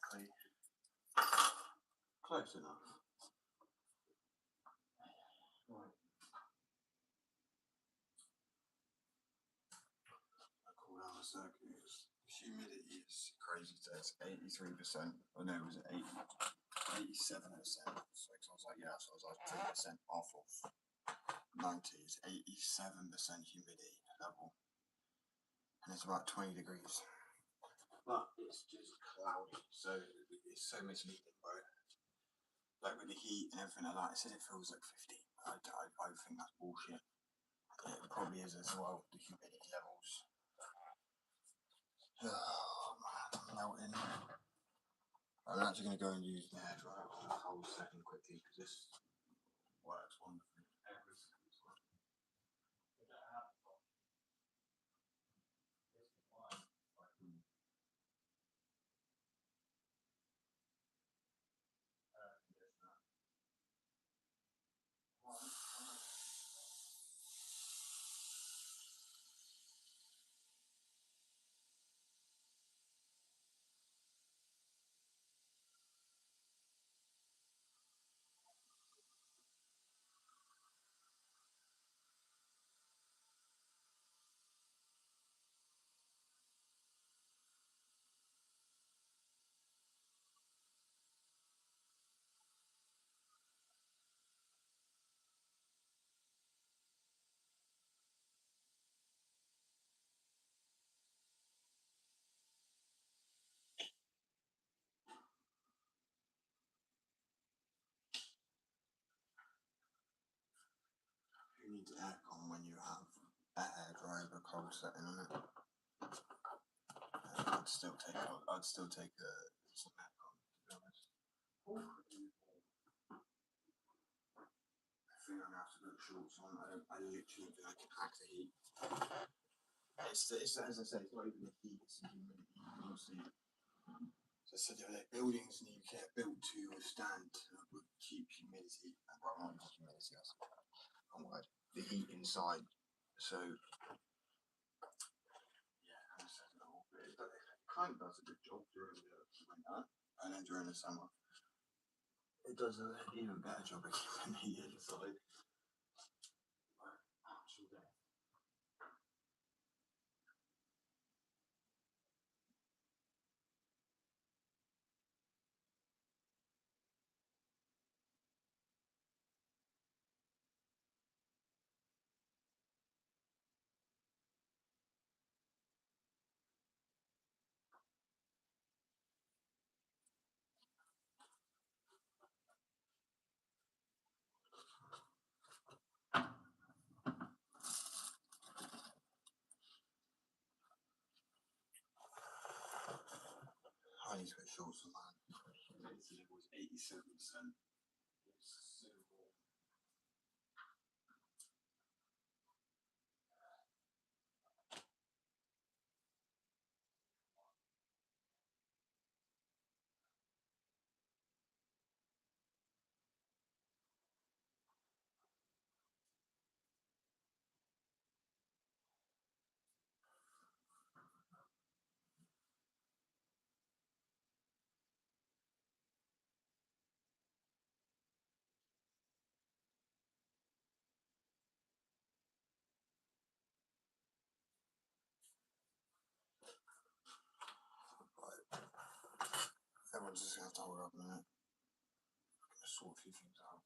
exactly. Close enough. Right. I call down the circuit. Humidity is crazy today. It's 83%. Oh no, was it 87%? So I was like, yeah, so I was like 3% off of 90. It's 87% humidity level. And it's about 20 degrees. But it's just cloudy, so it's so misleading, bro. Like with the heat and everything like that, it says it feels like 15. I think that's bullshit. It probably is as well, the humidity levels. Oh man, I'm melting. I'm actually going to go and use the hairdryer on a whole second quickly because this works wonderfully. Every second is working. You need aircon when you have a hairdryer with a cold setting on it. I'd still take some aircon, to be honest. I think I'm gonna have to put shorts on. I literally think I can hack the heat. It's as I say, it's not even the heat, it's the humidity. Honestly, so I said buildings in the UK are built to withstand with cheap humidity. Well, not humidity, that's the wrong word. The heat inside. So yeah, as I said, it kind of does a good job during the winter, and then during the summer, it does an even better job of keeping the heat inside. Actual day. I need to put shorts on, man. Humidity level is 87%. It's so warm. Right. Everyone's just gonna have to hold up a minute. I'm gonna sort a few things out.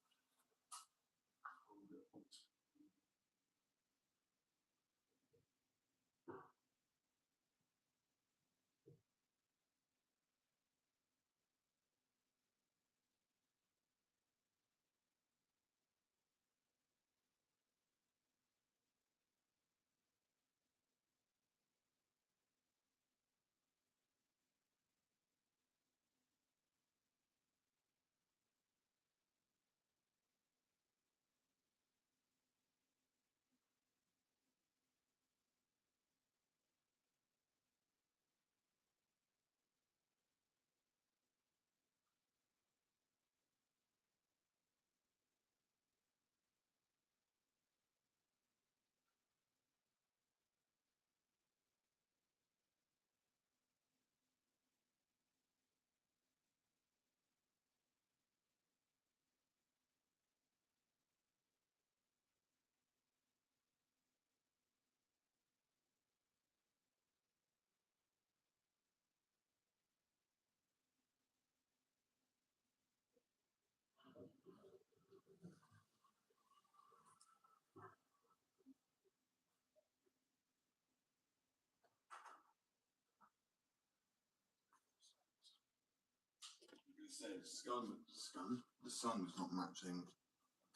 The sun was not matching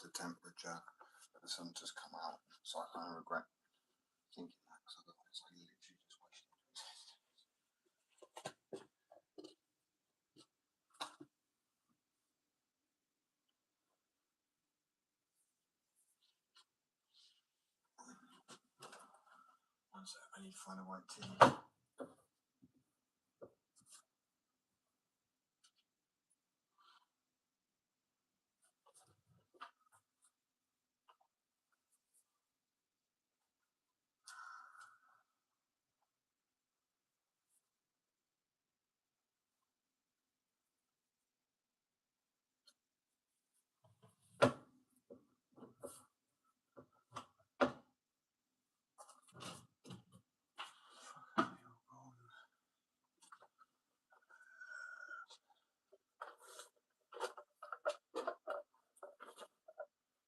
the temperature, but the sun just come out. So I kind of regret thinking that because otherwise I literally just wasted. One sec, I need to find a white tea.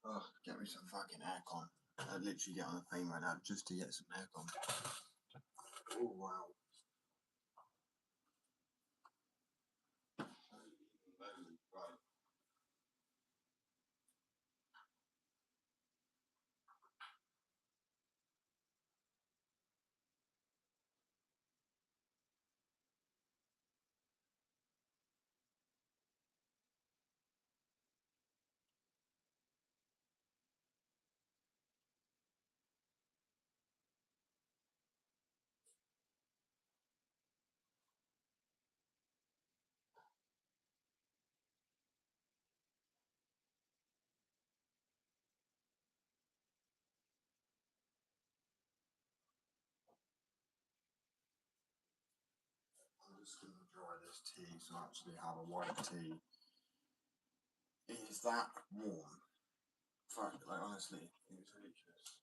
Oh, get me some fucking aircon. I'd literally get on the plane right now just to get some aircon. Oh wow. Right. I'm just gonna dry this tea so I actually have a white tea. Is that warm? Fuck, like honestly, it's ridiculous.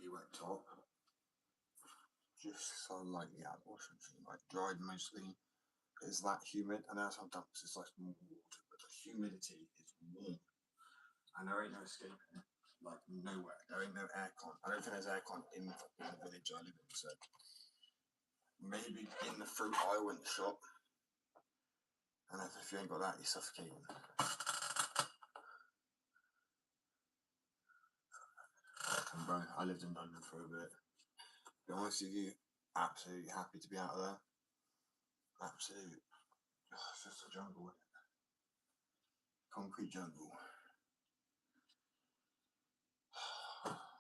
completely wet top. Just so lightly out of the washing machine, like dried mostly. It's that humid, and that's how damp it's like more water, but the humidity is warm. And there ain't no escaping it. Like nowhere. There ain't no aircon. I don't think there's aircon in the village I live in, so maybe in the fruit aisle in the shop. And if you ain't got that, you're suffocating. And bro, I lived in London for a bit. To be honest with you, absolutely happy to be out of there. Absolute. It's just a jungle, isn't it? Concrete jungle.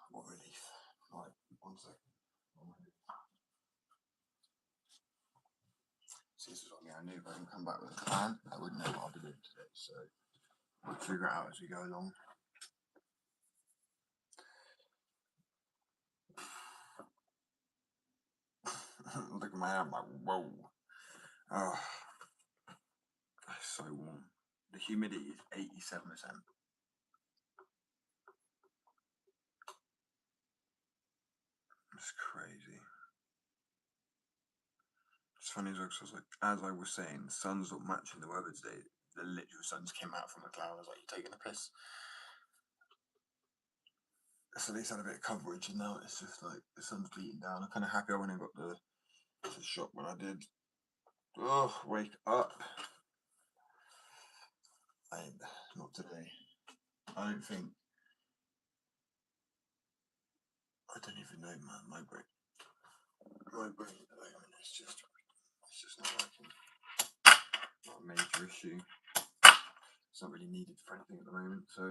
What relief. Right, 1 second. See, this is what I knew if I didn't come back with a plan, I wouldn't know what I'll be doing today, so we'll figure it out as we go along. Look at my hand, I'm like, whoa. Oh, it's so warm. The humidity is 87%. It's crazy. It's funny as well, because as I was saying, the sun's not matching the weather today. The literal sun came out from a cloud. I was like, you're taking a piss. So at least had a bit of coverage, and now it's just like the sun's beating down. I'm kind of happy I went and got the shop when I did. Oh, wake up. Not today. I don't think. I don't even know, man. My brain at the moment is just not working. Not a major issue. It's not really needed for anything at the moment, so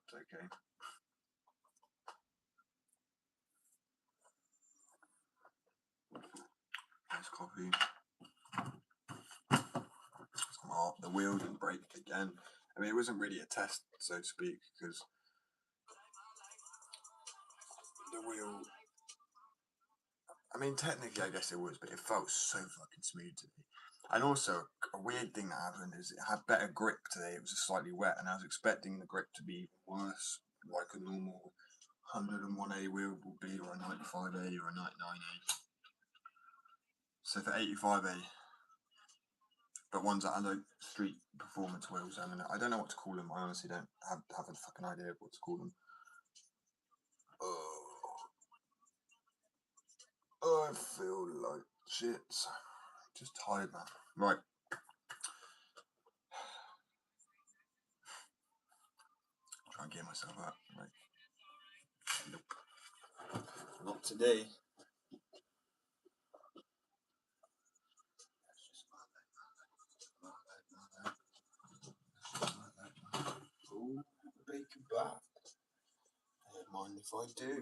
it's okay. Nice coffee. Oh, the wheel didn't break again. I mean, it wasn't really a test, so to speak, because the wheel. I mean, technically, I guess it was, but it felt so fucking smooth to me. And also, a weird thing that happened is it had better grip today. It was just slightly wet, and I was expecting the grip to be worse, like a normal 101A wheel would be, or a 95A, or a 99A. So for 85A, but ones that are like street performance wheels, I don't know what to call them. I honestly don't have a fucking idea of what to call them. Oh, I feel like shit. Just tired, man. Right. Try and get myself up. Right. Nope. Not today. Oh, bacon back. I don't mind if I do.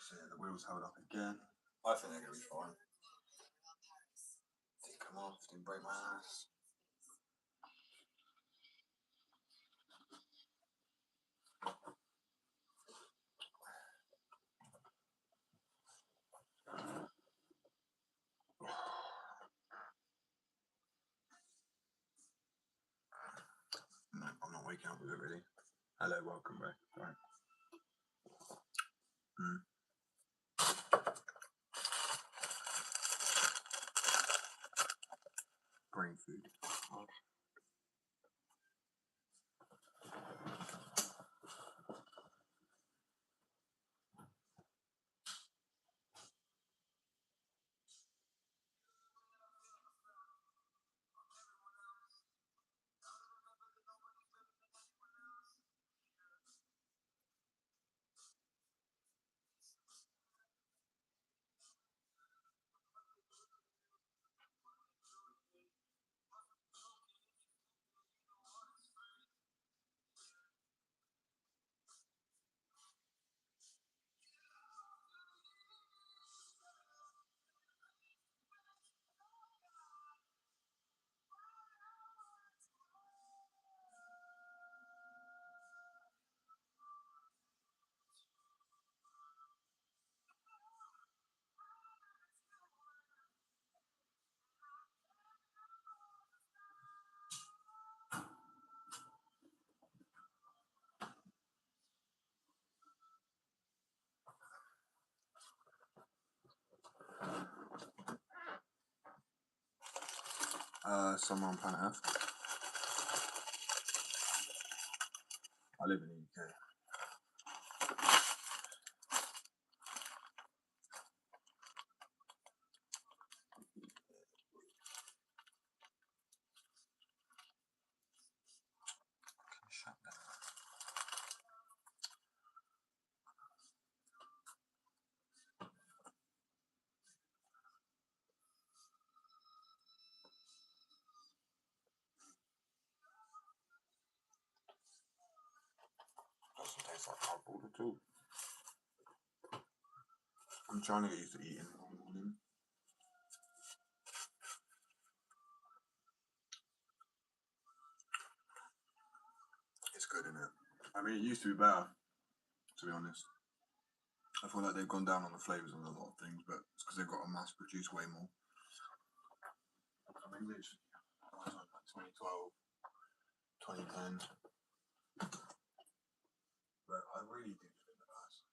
So yeah, the wheels held up again. I think they're gonna be fine. Didn't come off, didn't break my ass. No, I'm not waking up with it really. Hello, welcome, bro. Right. Brain food. Somewhere on planet Earth. I live in the UK. Shut down. Doesn't taste like cardboard at all. I'm trying to get used to eating in the morning. It's good, isn't it? I mean, it used to be better, to be honest. I feel like they've gone down on the flavours on a lot of things, but it's because they've got to mass produce way more. I mean, literally, I was like 2012, 2010. But I really do think that that's.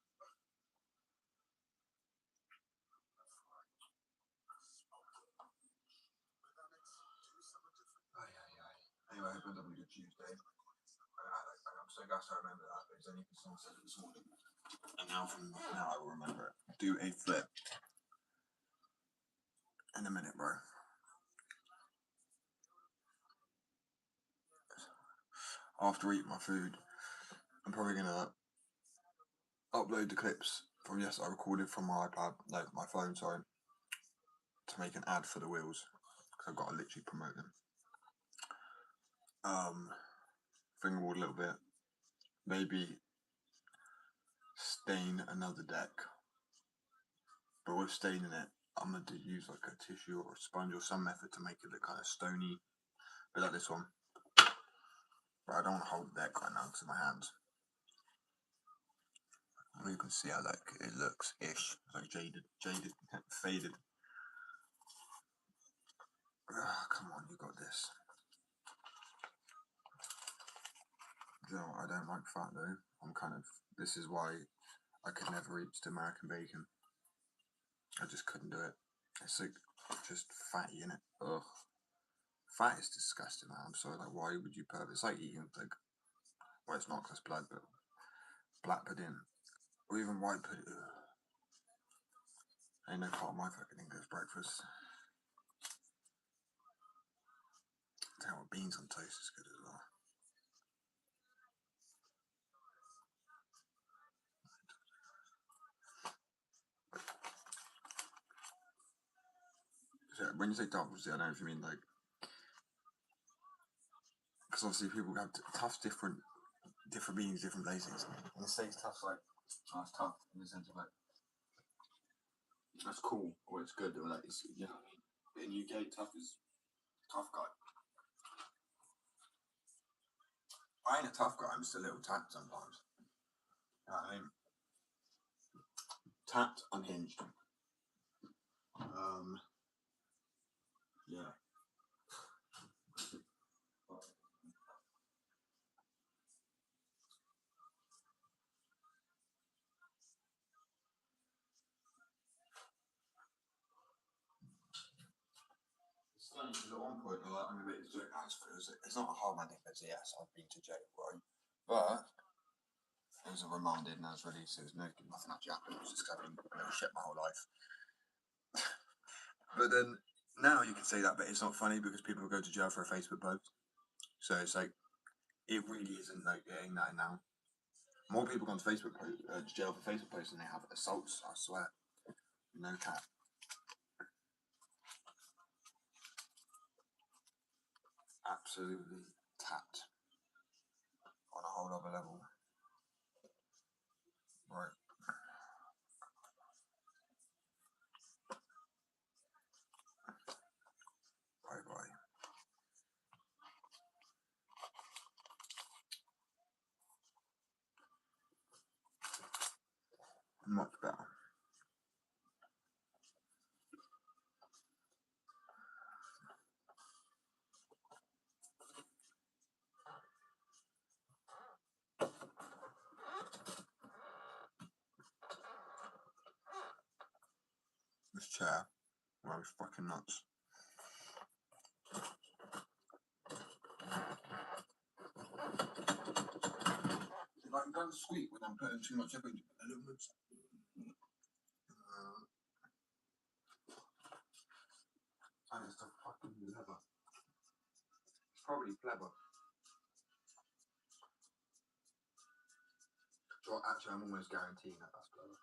Anyway, I hope it having a good Tuesday. I'm so gassed I remember that, but it's only because someone said it this morning. And now from now I will remember it. Do a flip. In a minute, bro. After eating my food, I'm probably gonna upload the clips from I recorded from my iPad, like my phone, sorry, to make an ad for the wheels because I've got to literally promote them. Fingerboard a little bit, maybe stain another deck, but with staining it, I'm gonna use like a tissue or a sponge or some method to make it look kind of stony, a bit like this one. But I don't want to hold the deck right now because of my hands. You can see how like it looks ish, like jaded, faded. Come on, you got this. You know, I don't like fat though. This is why I could never eat just American bacon. I just couldn't do it. It's like just fatty in it. Ugh. Fat is disgusting, man. I'm sorry. Like, why would you put it? It's like eating like, well, it's not because blood, but black pudding or even white pudding. Ugh. Ain't no part of my fucking English breakfast. Tell you what, beans on toast is good as well. So when you say tough, I don't know if you mean like, because obviously people have tough different meanings, different places. In the States, tough's like, oh, it's tough in the sense of like, that's cool or it's good or like, it's, you know what I mean? But in UK, tough is tough guy. I ain't a tough guy, I'm just a little tapped sometimes. You know what I mean? Tapped, unhinged. Yeah. It's funny because at one point, like, I'm a bit joke. It's not a hard man thing, but yes, I've been to jail, right? But it was a remanded and I was released. So it was nothing actually happened. It was just having shit my whole life. But then now you can say that, but it's not funny because people go to jail for a Facebook post. So it's like, it really isn't like, it ain't that now. More people go to Facebook to jail for Facebook posts than they have assaults, I swear. No cap. Absolutely tapped on a whole other level. Right. Bye bye. Much better. This chair, well, it's fucking nuts. don't squeak when I'm putting too much effort into it. A little bit. And it's the fucking leather. It's probably clever. So actually, I'm almost guaranteeing that that's clever.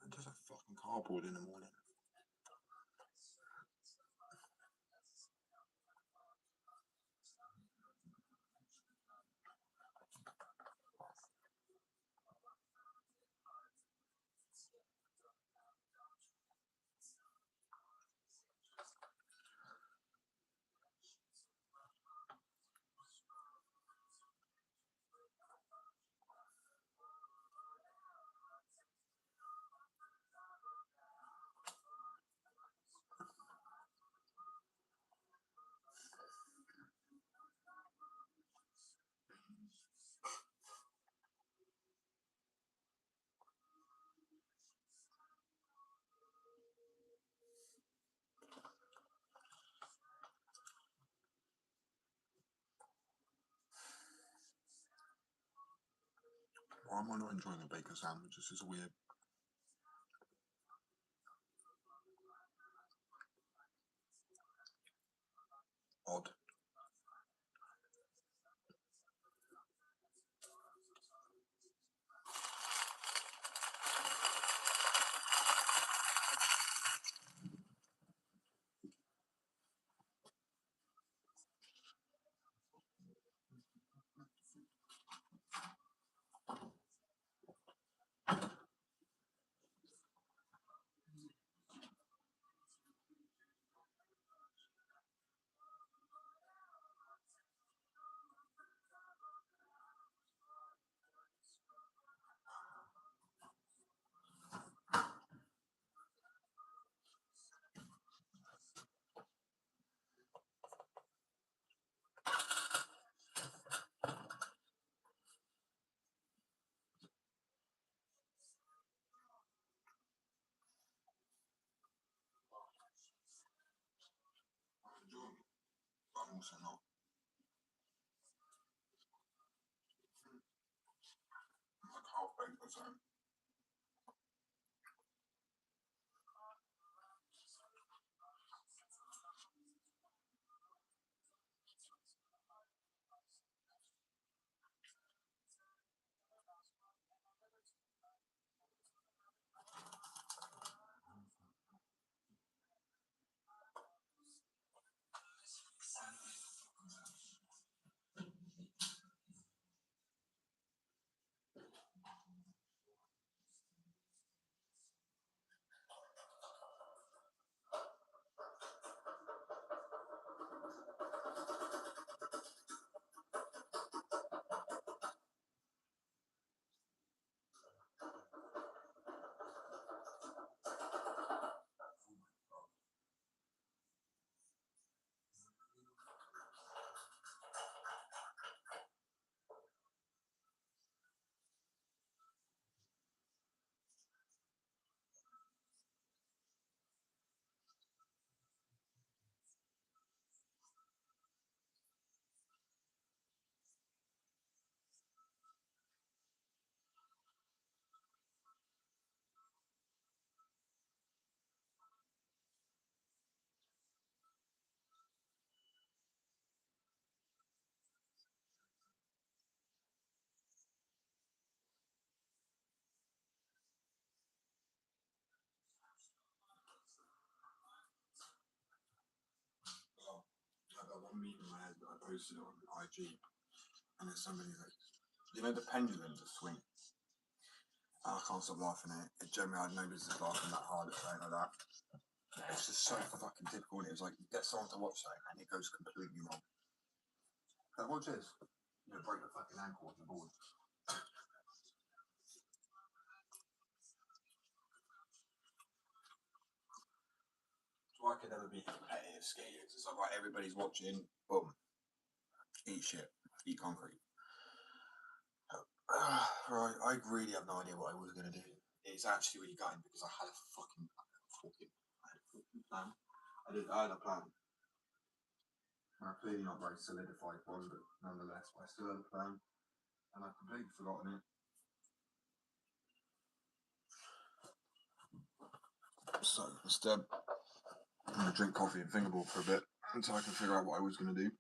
It does like fucking cardboard in the morning. Why am I not enjoying a bacon sandwich? This is weird. Odd. I'm enjoying it, but I'm also not. I'm like half baked or something. I've got one meme in my head that I posted on IG, and it's somebody like, you know, the pendulums that swing. I can't stop laughing at it. Generally, I know this is laughing that hard at something like that. It's just so fucking typical. And it was like, you get someone to watch something, and it goes completely wrong. Like, watch this. You break the fucking ankle on the board. So I could never be competitive skaters. It's like, right, everybody's watching, boom. Eat shit. Eat concrete. Right, I really have no idea what I was gonna do. It's actually really gutting because I had a fucking plan. I had a plan. Clearly not very solidified one, but nonetheless, I still had a plan, and I've completely forgotten it. So instead, I'm gonna drink coffee and fingerboard for a bit until I can figure out what I was gonna do.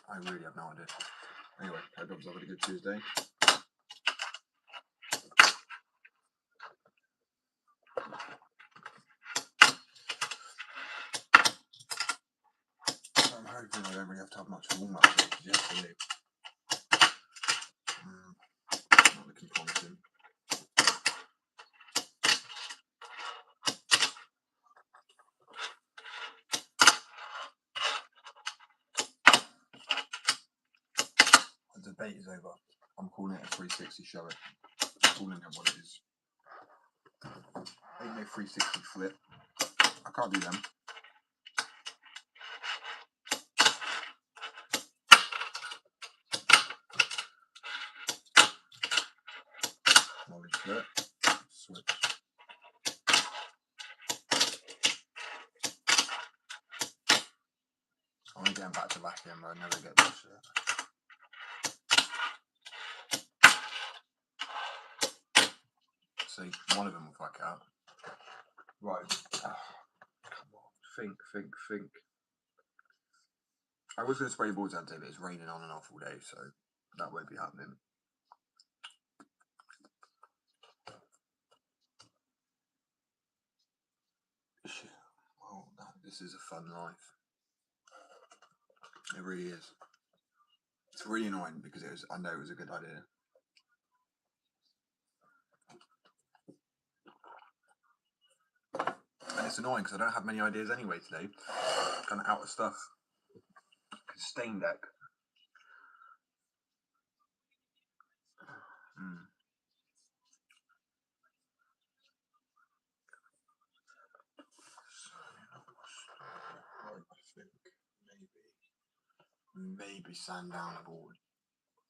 I really have no idea. Anyway, I hope everyone's having a good Tuesday. I'm hoping I don't really have to have much warm up because yesterday, not looking promising. The debate is over. I'm calling it a 360 show. I'm calling it what it is. Ain't no 360 flip. I can't do them. Knowledge flip. Switch. I'm getting back to back again, but I never get this shit. See, one of them will fuck out. Right. Come on. Think. I was going to spray boards out today, but it's raining on and off all day, so that won't be happening. Shit. Well, this is a fun life. It really is. It's really annoying because I know it was a good idea. And it's annoying because I don't have many ideas anyway today. Kind of out of stuff. Stain deck. I think maybe sand down the board.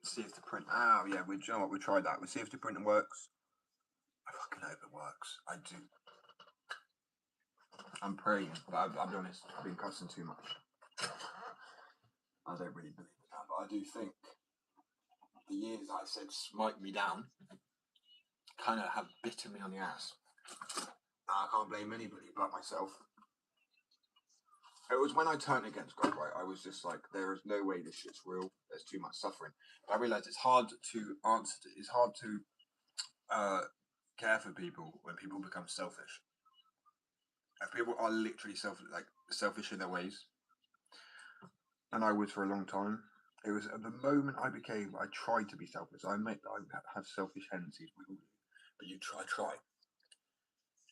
See if the print. Oh yeah, we tried that. We'll see if the printing works. I fucking hope it works. I do. I'm praying, but I'll be honest. I've been cussing too much. I don't really believe in that, but I do think the years that I said smite me down kind of have bitten me on the ass. I can't blame anybody but myself. It was when I turned against God, right? I was just like, there is no way this shit's real. There's too much suffering. But I realised it's hard to answer. It's hard to care for people when people become selfish. If people are literally selfish in their ways, and I was for a long time. It was at the moment I tried to be selfish. I have selfish tendencies, but you try.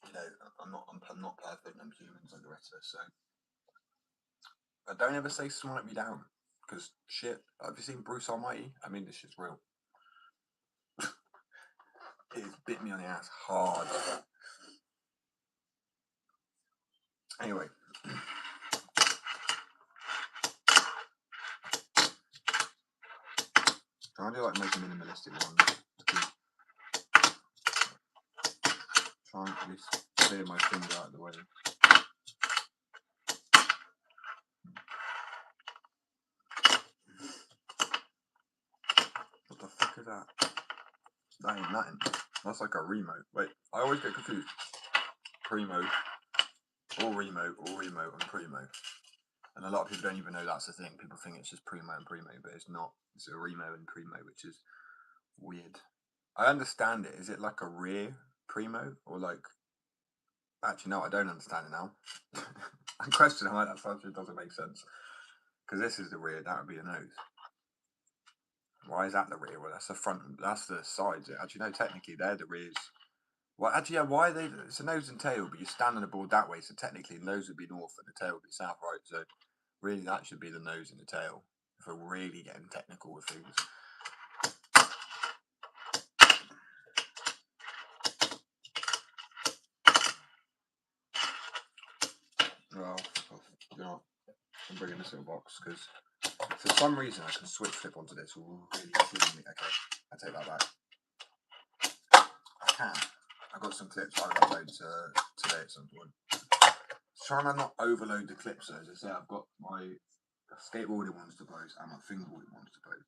You know, I'm not perfect. I'm humans like the rest of us. So, but don't ever say smite me down, because shit. Have you seen Bruce Almighty? I mean, this shit's real. It's bit me on the ass hard. Anyway. Trying to do like most minimalistic ones. Trying to at least clear my finger out of the way. What the fuck is that? That ain't nothing. That's like a remote. Wait, I always get confused. Primo, or remote, and primo. And a lot of people don't even know that's a thing. People think it's just primo and primo, but it's not. It's a remo and primo, which is weird. I understand it. Is it like a rear primo or like? Actually, no, I don't understand it now. I'm questioning why that subject doesn't make sense. Because this is the rear, that would be a nose. Why is that the rear? Well, that's the front. That's the sides. Actually, no, technically they're the rears. Well, actually, yeah. Why are they? It's a nose and tail, but you stand on the board that way, so technically the nose would be north and the tail would be south, right? So really, that should be the nose and the tail. If we're really getting technical with things. Well, you know, I'm bringing this little box because for some reason I can switch flip onto this really easily. Okay, I take that back. I can. I've got some clips I'll upload today at some point. Trying to not overload the clips though. As I say, I've got my skateboarding ones to post and my fingerboarding ones to post.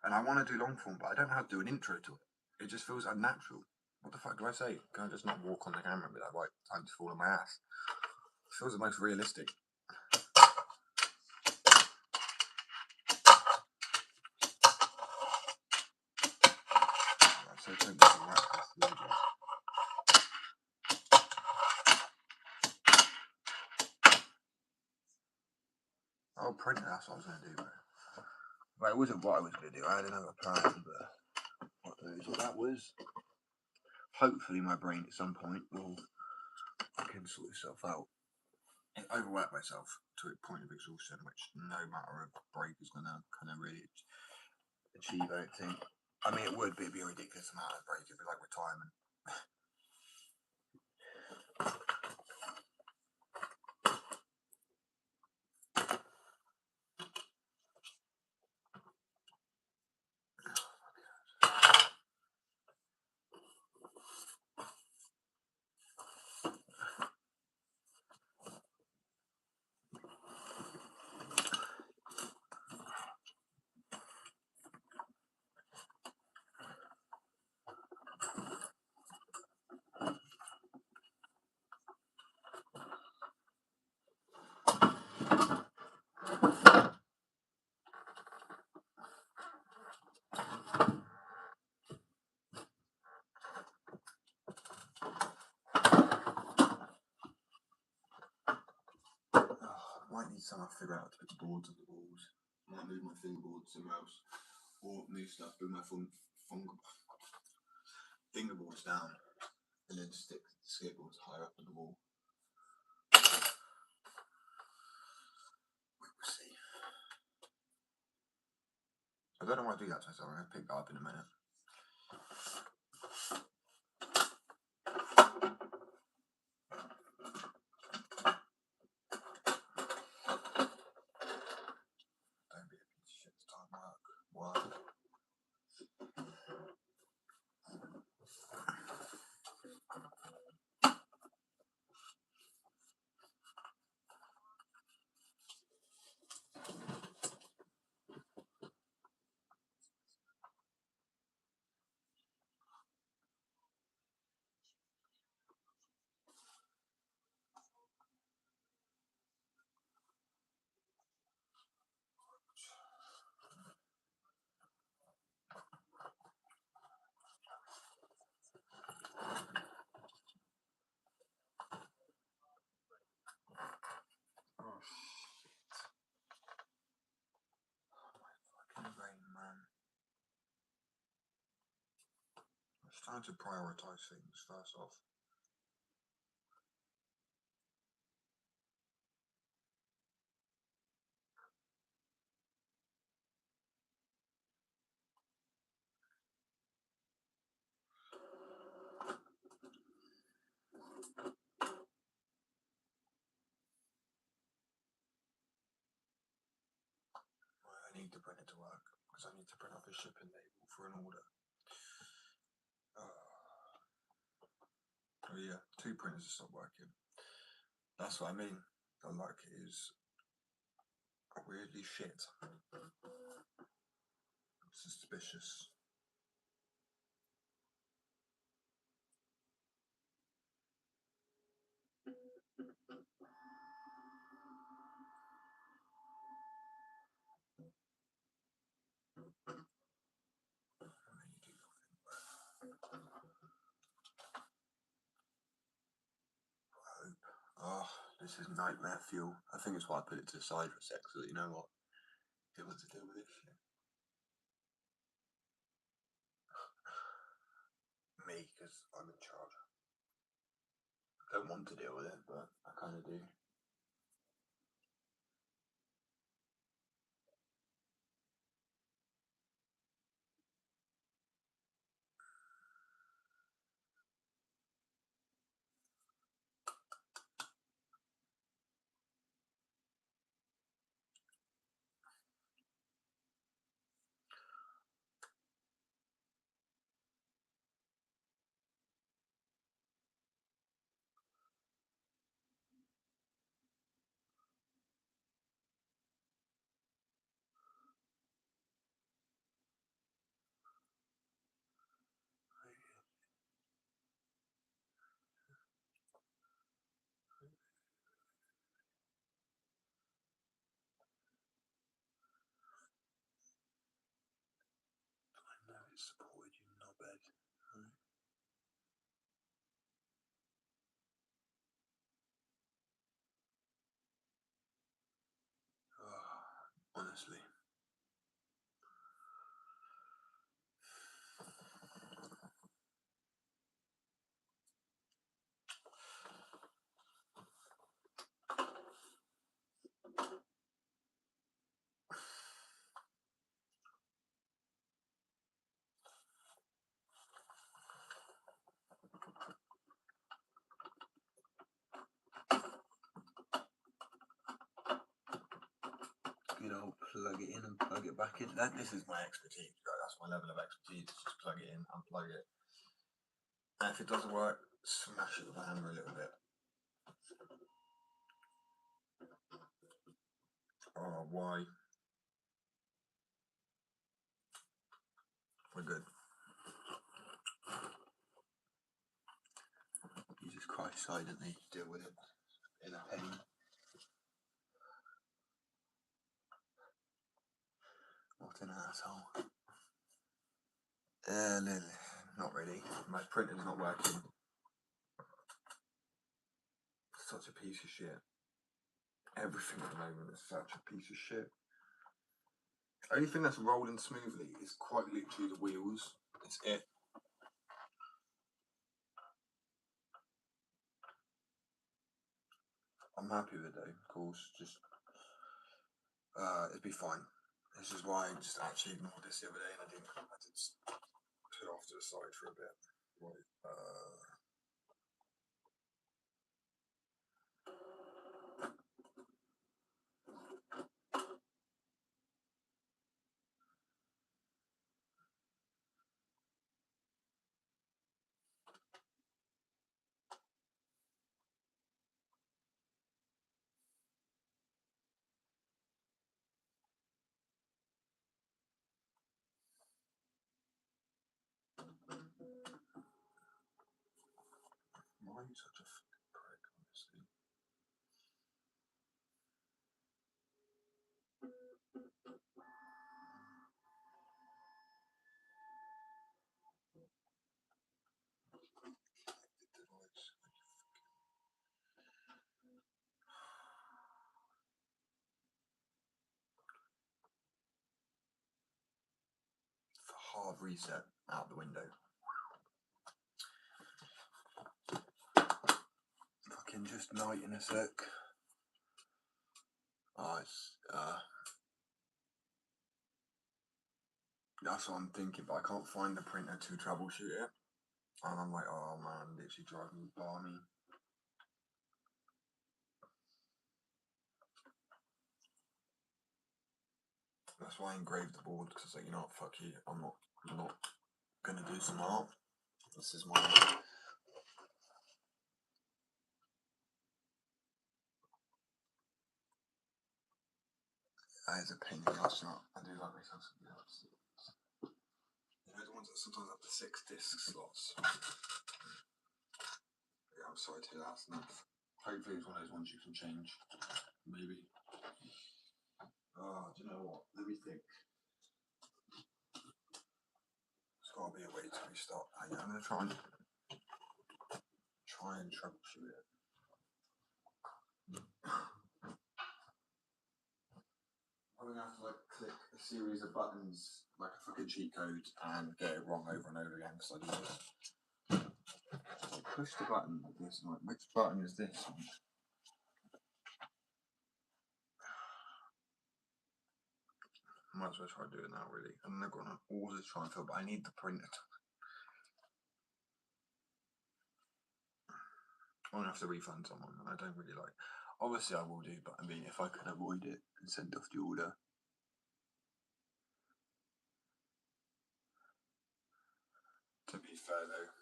And I want to do long form, but I don't know how to do an intro to it. It just feels unnatural. What the fuck do I say? Can I just not walk on the camera and be like, right, time to fall on my ass? It feels the most realistic. So I'll print it, that's what I was going to do, bro. Well, it wasn't what I was going to do. I had another plan, but what that was. Hopefully my brain at some point will can sort itself out. And overwork myself to a point of exhaustion, which no matter of break is going to kind of really achieve, I don't think. I mean, it would, but it'd be a ridiculous amount of break. It'd be like retirement. Might need someone to figure out how to put the boards on the walls. Might move my fingerboard somewhere else, or move stuff, move my fingerboards down, and then stick the skateboards higher up on the wall. We'll see. I don't know why I do that to myself. I'm going to pick that up in a minute. Don't be a piece of shit. It's time work. Work. Oh shit. My fucking brain, man. It's time to prioritise things first off. I need to print it to work because I need to print up a shipping label for an order. Oh yeah, 2 printers have stopped working. That's what I mean. The luck is weirdly shit. Suspicious. Oh, this is nightmare fuel. I think it's why I put it to the side for a sec, so that you know what? It was to deal with this shit. Me, because I'm in charge. I don't want to deal with it, but I kind of do. supported, you knobhead. Right. Oh, honestly. Good old plug it in and plug it back in. This is my expertise, right? That's my level of expertise. Just plug it in, unplug it. And if it doesn't work, smash it with a hammer a little bit. Oh, why? We're good. Jesus Christ, silently deal with it in a pain. What an asshole. Not really. My printer's not working. Such a piece of shit. Everything at the moment is such a piece of shit. Only thing that's rolling smoothly is quite literally the wheels. It's it. I'm happy with it though, of course. Just it'd be fine. This is why I just actually ignored this the other day and I did put it off to the side for a bit. Right. Why are you such a fucking prick, honestly? Hard reset out the window. Fucking just night in a sec. That's what I'm thinking, but I can't find the printer to troubleshoot it. And I'm like, oh man, literally driving me balmy. That's why I engraved the board, because I was like, you know what, fuck you, I'm not gonna do some art. This is my that is a pain in the ass. I do like myself some else. You know the ones that sometimes have the 6 disc slots. Yeah, I'm sorry to hear that's enough. Hopefully it's one of those ones you can change. Maybe. Oh, do you know what? Let me think. There's gotta be a way to restart. I'm gonna try and troubleshoot it. I'm gonna have to like click a series of buttons like a fucking cheat code and get it wrong over and over again because I do this. So push the button like this. Like, which button is this? I might as well try to do it now, really. I'm not gonna always try and fill, but I need the printer. I'm gonna have to refund someone, and I don't really like. Obviously, I will do, but I mean, if I can avoid it and send off the order. To be fair, though,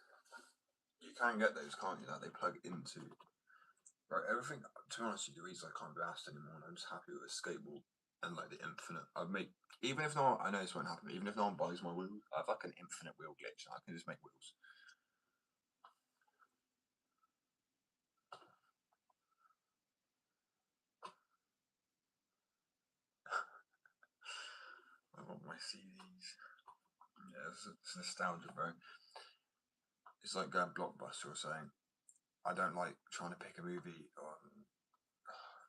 you can get those, can't you? That they plug into. Right, everything. To be honest, the reason I can't be asked anymore, and I'm just happy with Skateboard and like the infinite. I'd make even if no, I know this won't happen. Even if no one buys my wheels, I have like an infinite wheel glitch. And I can just make wheels. I want my CDs. Yeah, it's nostalgia, bro. It's like going Blockbuster or saying, I don't like trying to pick a movie on,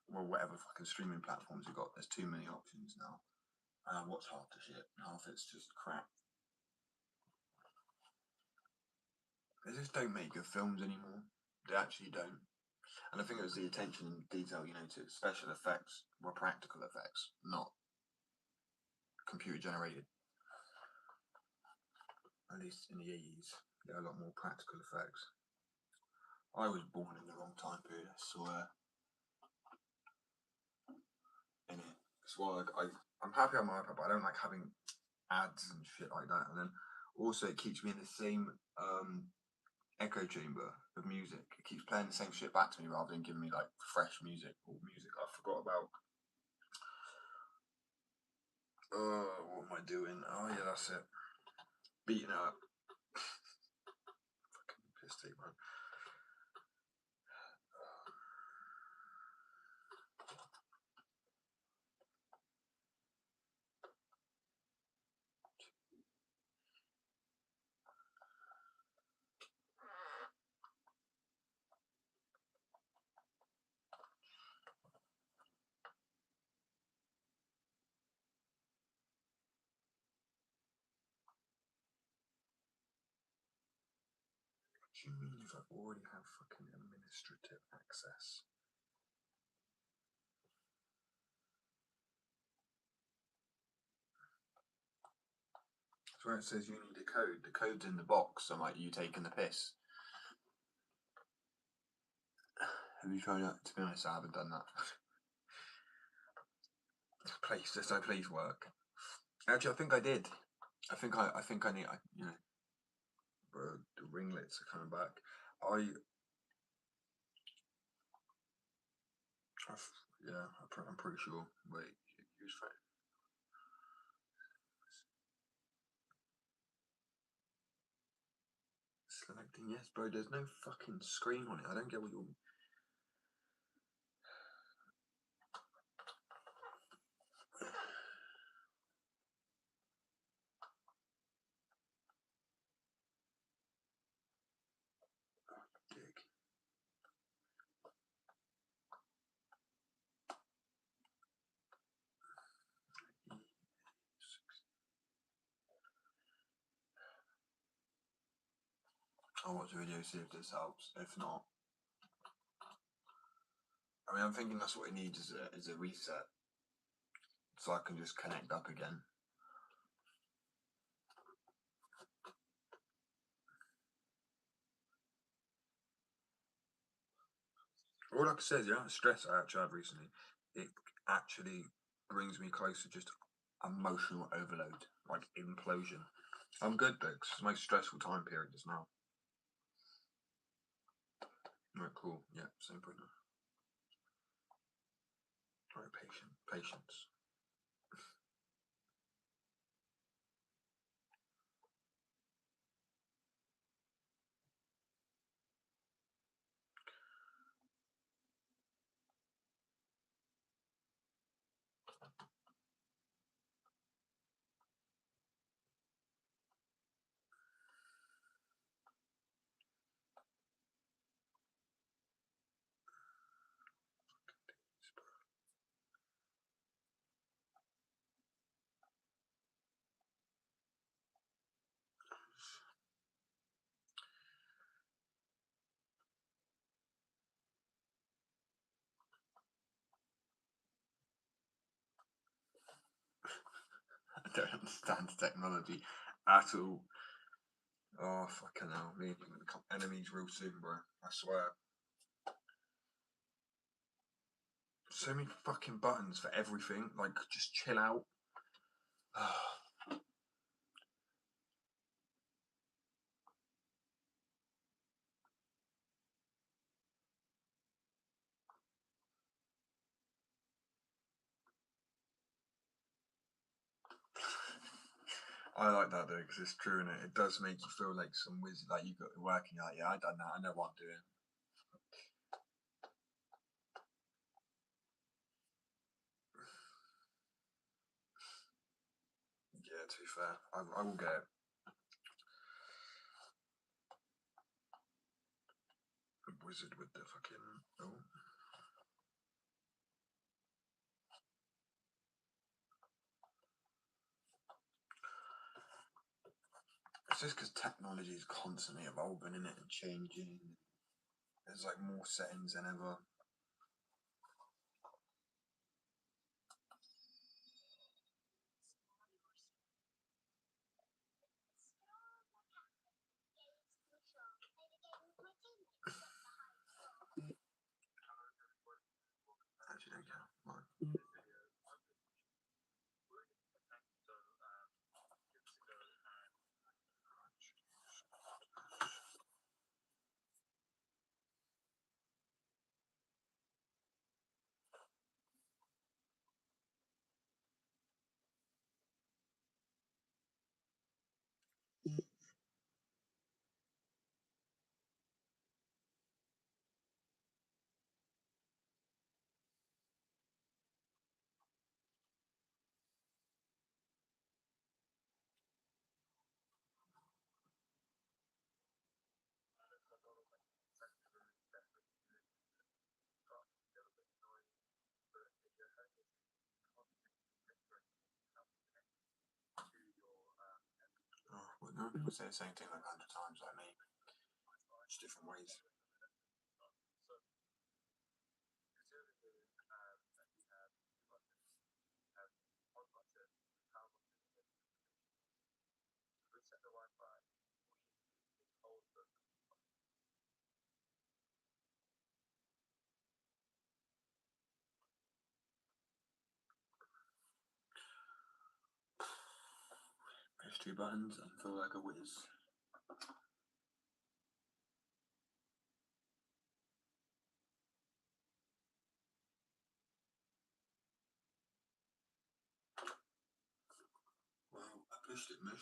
well, whatever fucking streaming platforms you got. There's too many options now. And I watch half the shit, half it's just crap. They just don't make good films anymore. They actually don't. And I think it was the attention and detail, to special effects were practical effects, not computer generated. At least in the 80s, there were a lot more practical effects. I was born in the wrong time period, I swear. In it. That's why I'm happy on my iPad, but I don't like having ads and shit like that. And then also it keeps me in the same echo chamber of music. It keeps playing the same shit back to me rather than giving me like fresh music or music I forgot about. What am I doing? Oh yeah, that's it. Beating it up. Fucking piss take, man. What do you mean if I already have fucking administrative access? That's where it says you need a code. The code's in the box, so I'm like, you taking the piss? Have you tried that? To be honest, I haven't done that. Please work. Actually, I think I did. I think I need, bro, the ringlets are coming back. I'm pretty sure. Wait, use phone. Selecting yes, bro. There's no fucking screen on it. I don't get what you're. Dick. I'll watch the video, see if this helps. If not, I mean, I'm thinking that's what it needs is a reset, so I can just connect up again. All like I said, stress I actually had recently, it actually brings me close to just emotional overload, like implosion. I'm good though, 'cause it's my stressful time period just now. Right, cool. Yeah, same point. Right, patience. I don't understand technology at all. Oh, fucking hell. Me and you gonna become enemies real soon, bro. I swear. So many fucking buttons for everything. Like, just chill out. I like that though, because it's true, and it does make you feel like some wizard, like you got working out. Yeah, I done that. I know what I'm doing. Yeah, to be fair, I will get it. wizard with the fucking oh. It's just because technology is constantly evolving in it and changing. There's like more settings than ever. Actually, don't care. Mine. Oh, well, no, people say the same thing like 100 times, like me. Just different ways. Press 2 buttons and feel like a whiz. Well, I pushed it, miss.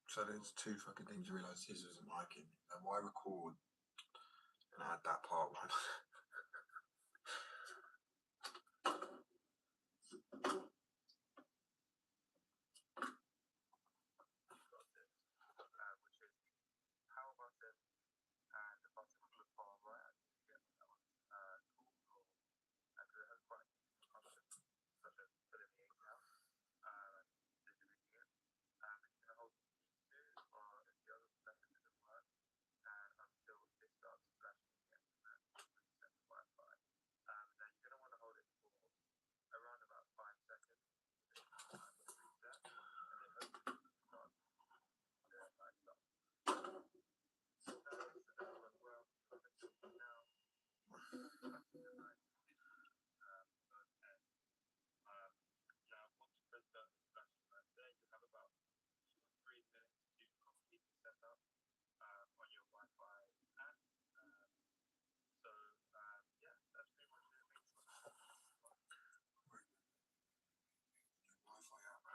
So there's two fucking things you realise his wasn't liking. Why record and add that part one?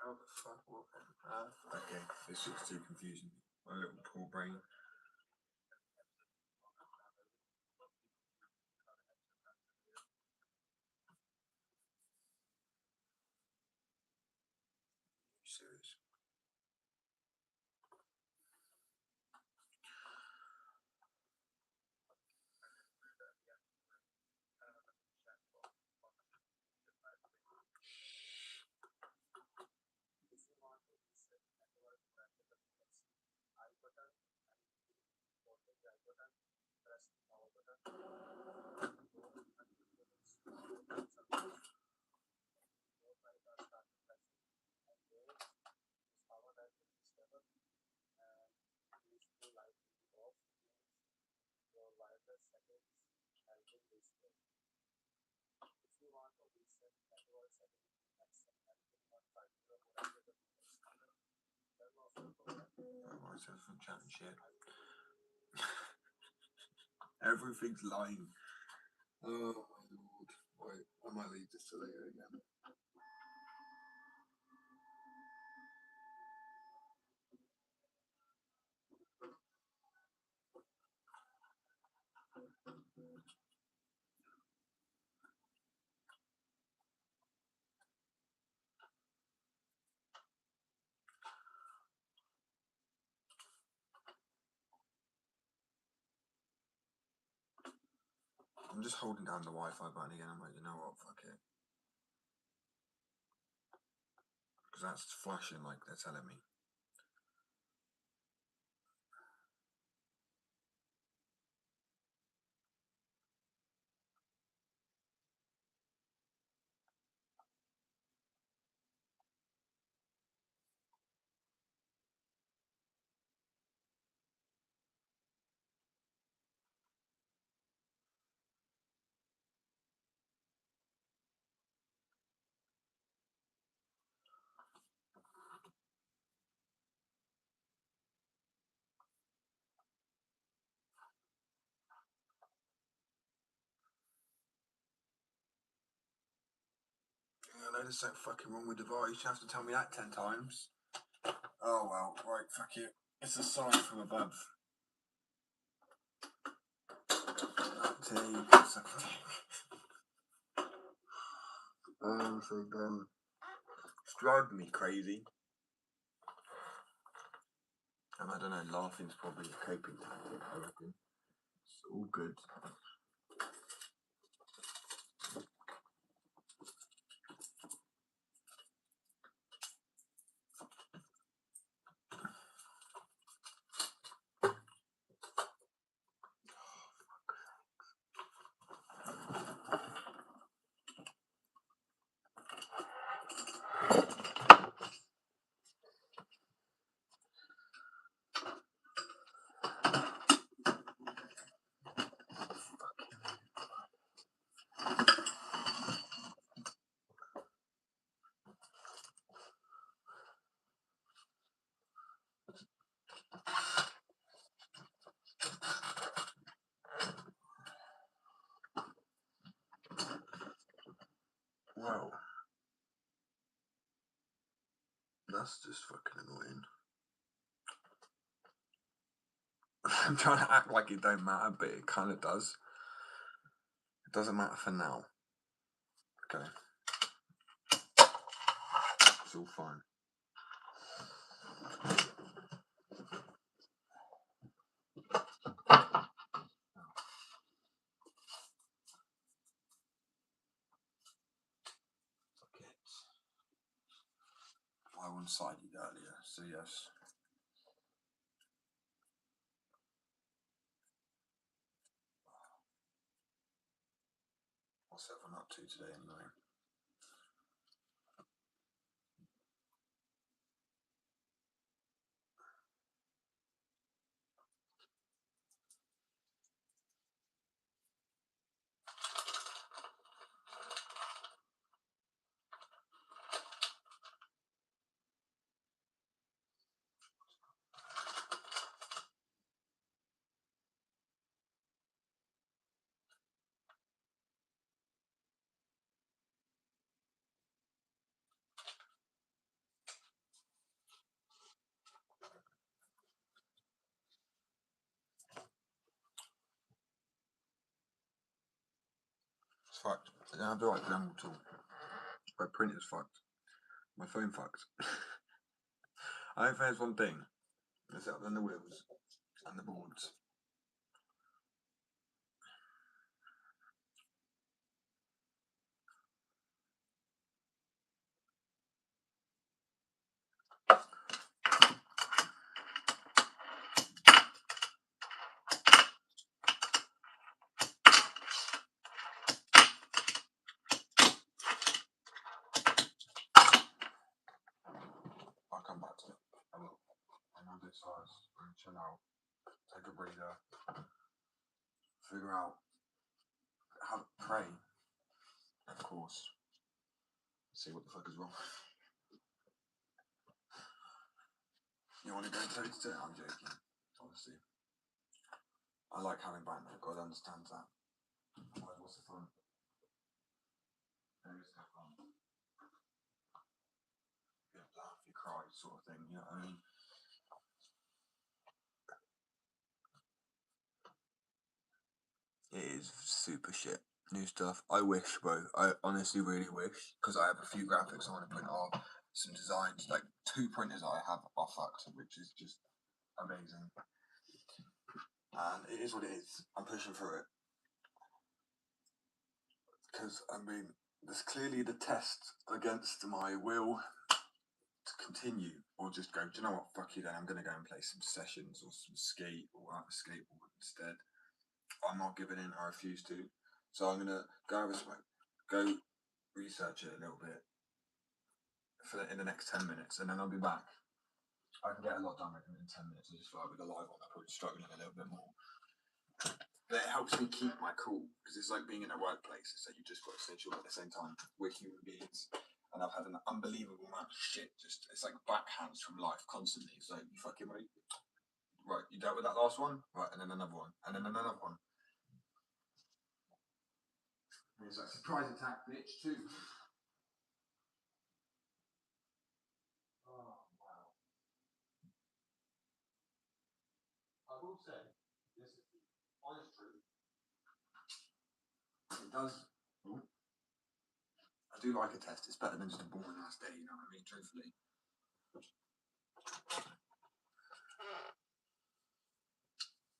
How the fuck? What? Okay, this is too confusing. My little poor brain. You serious? From chatting shit. Everything's lying. Oh my lord. Wait, I might leave this to later again. I'm just holding down the Wi-Fi button again. I'm like, you know what? Fuck it. Because that's flashing like they're telling me. I know there's something fucking wrong with the device. You have to tell me that 10 times. Oh well, right, fuck it. It's a sign from above. So then, it's driving me crazy. And I don't know, laughing's probably a coping tactic, I reckon. It's all good. Well, that's just fucking annoying. I'm trying to act like it don't matter, but it kind of does. It doesn't matter for now. Okay. It's all fine. Okay. I one-sided earlier, so yes. What's everyone up to today anyway? It's fucked. I don't have the right Dremel tool. My printer's fucked. My phone fucked. I don't think there's one thing. It's other than the wheels and the boards. I'll come back to it. I will. I know this first. I'm gonna chill out. Take a breather. Figure out how to pray. Of course. See what the fuck is wrong. You want to go toe to toe? I'm joking. Honestly. I like having banter. God understands that. What's the fun? There is no fun. You laugh, you cry, sort of thing. You know what I mean? It is super shit. New stuff. I wish, bro. I honestly really wish, because I have a few graphics I want to print off, some designs. Like 2 printers I have are fucked, which is just amazing. And it is what it is. I'm pushing through it. Because, I mean, there's clearly the test against my will to continue, or just go, do you know what, fuck you then, I'm going to go and play some sessions or some skate or have a skateboard instead. I'm not giving in, I refuse to. So I'm going to go have a smoke, go research it a little bit in the next 10 minutes, and then I'll be back. I can get a lot done in 10 minutes. I just feel like with the live one, I'm probably struggling a little bit more. But it helps me keep my cool, because it's like being in a workplace. It's like you just got to stay chill at the same time. We're human beings, and I've had an unbelievable amount of shit. It's like backhands from life constantly. It's like, you fucking right, you dealt with that last one, right, and then another one, and then another one. And it's like surprise attack, bitch, too. Oh wow! I will say, this is the honest truth. It does. I do like a test. It's better than just a boring ass day. You know what I mean? Truthfully.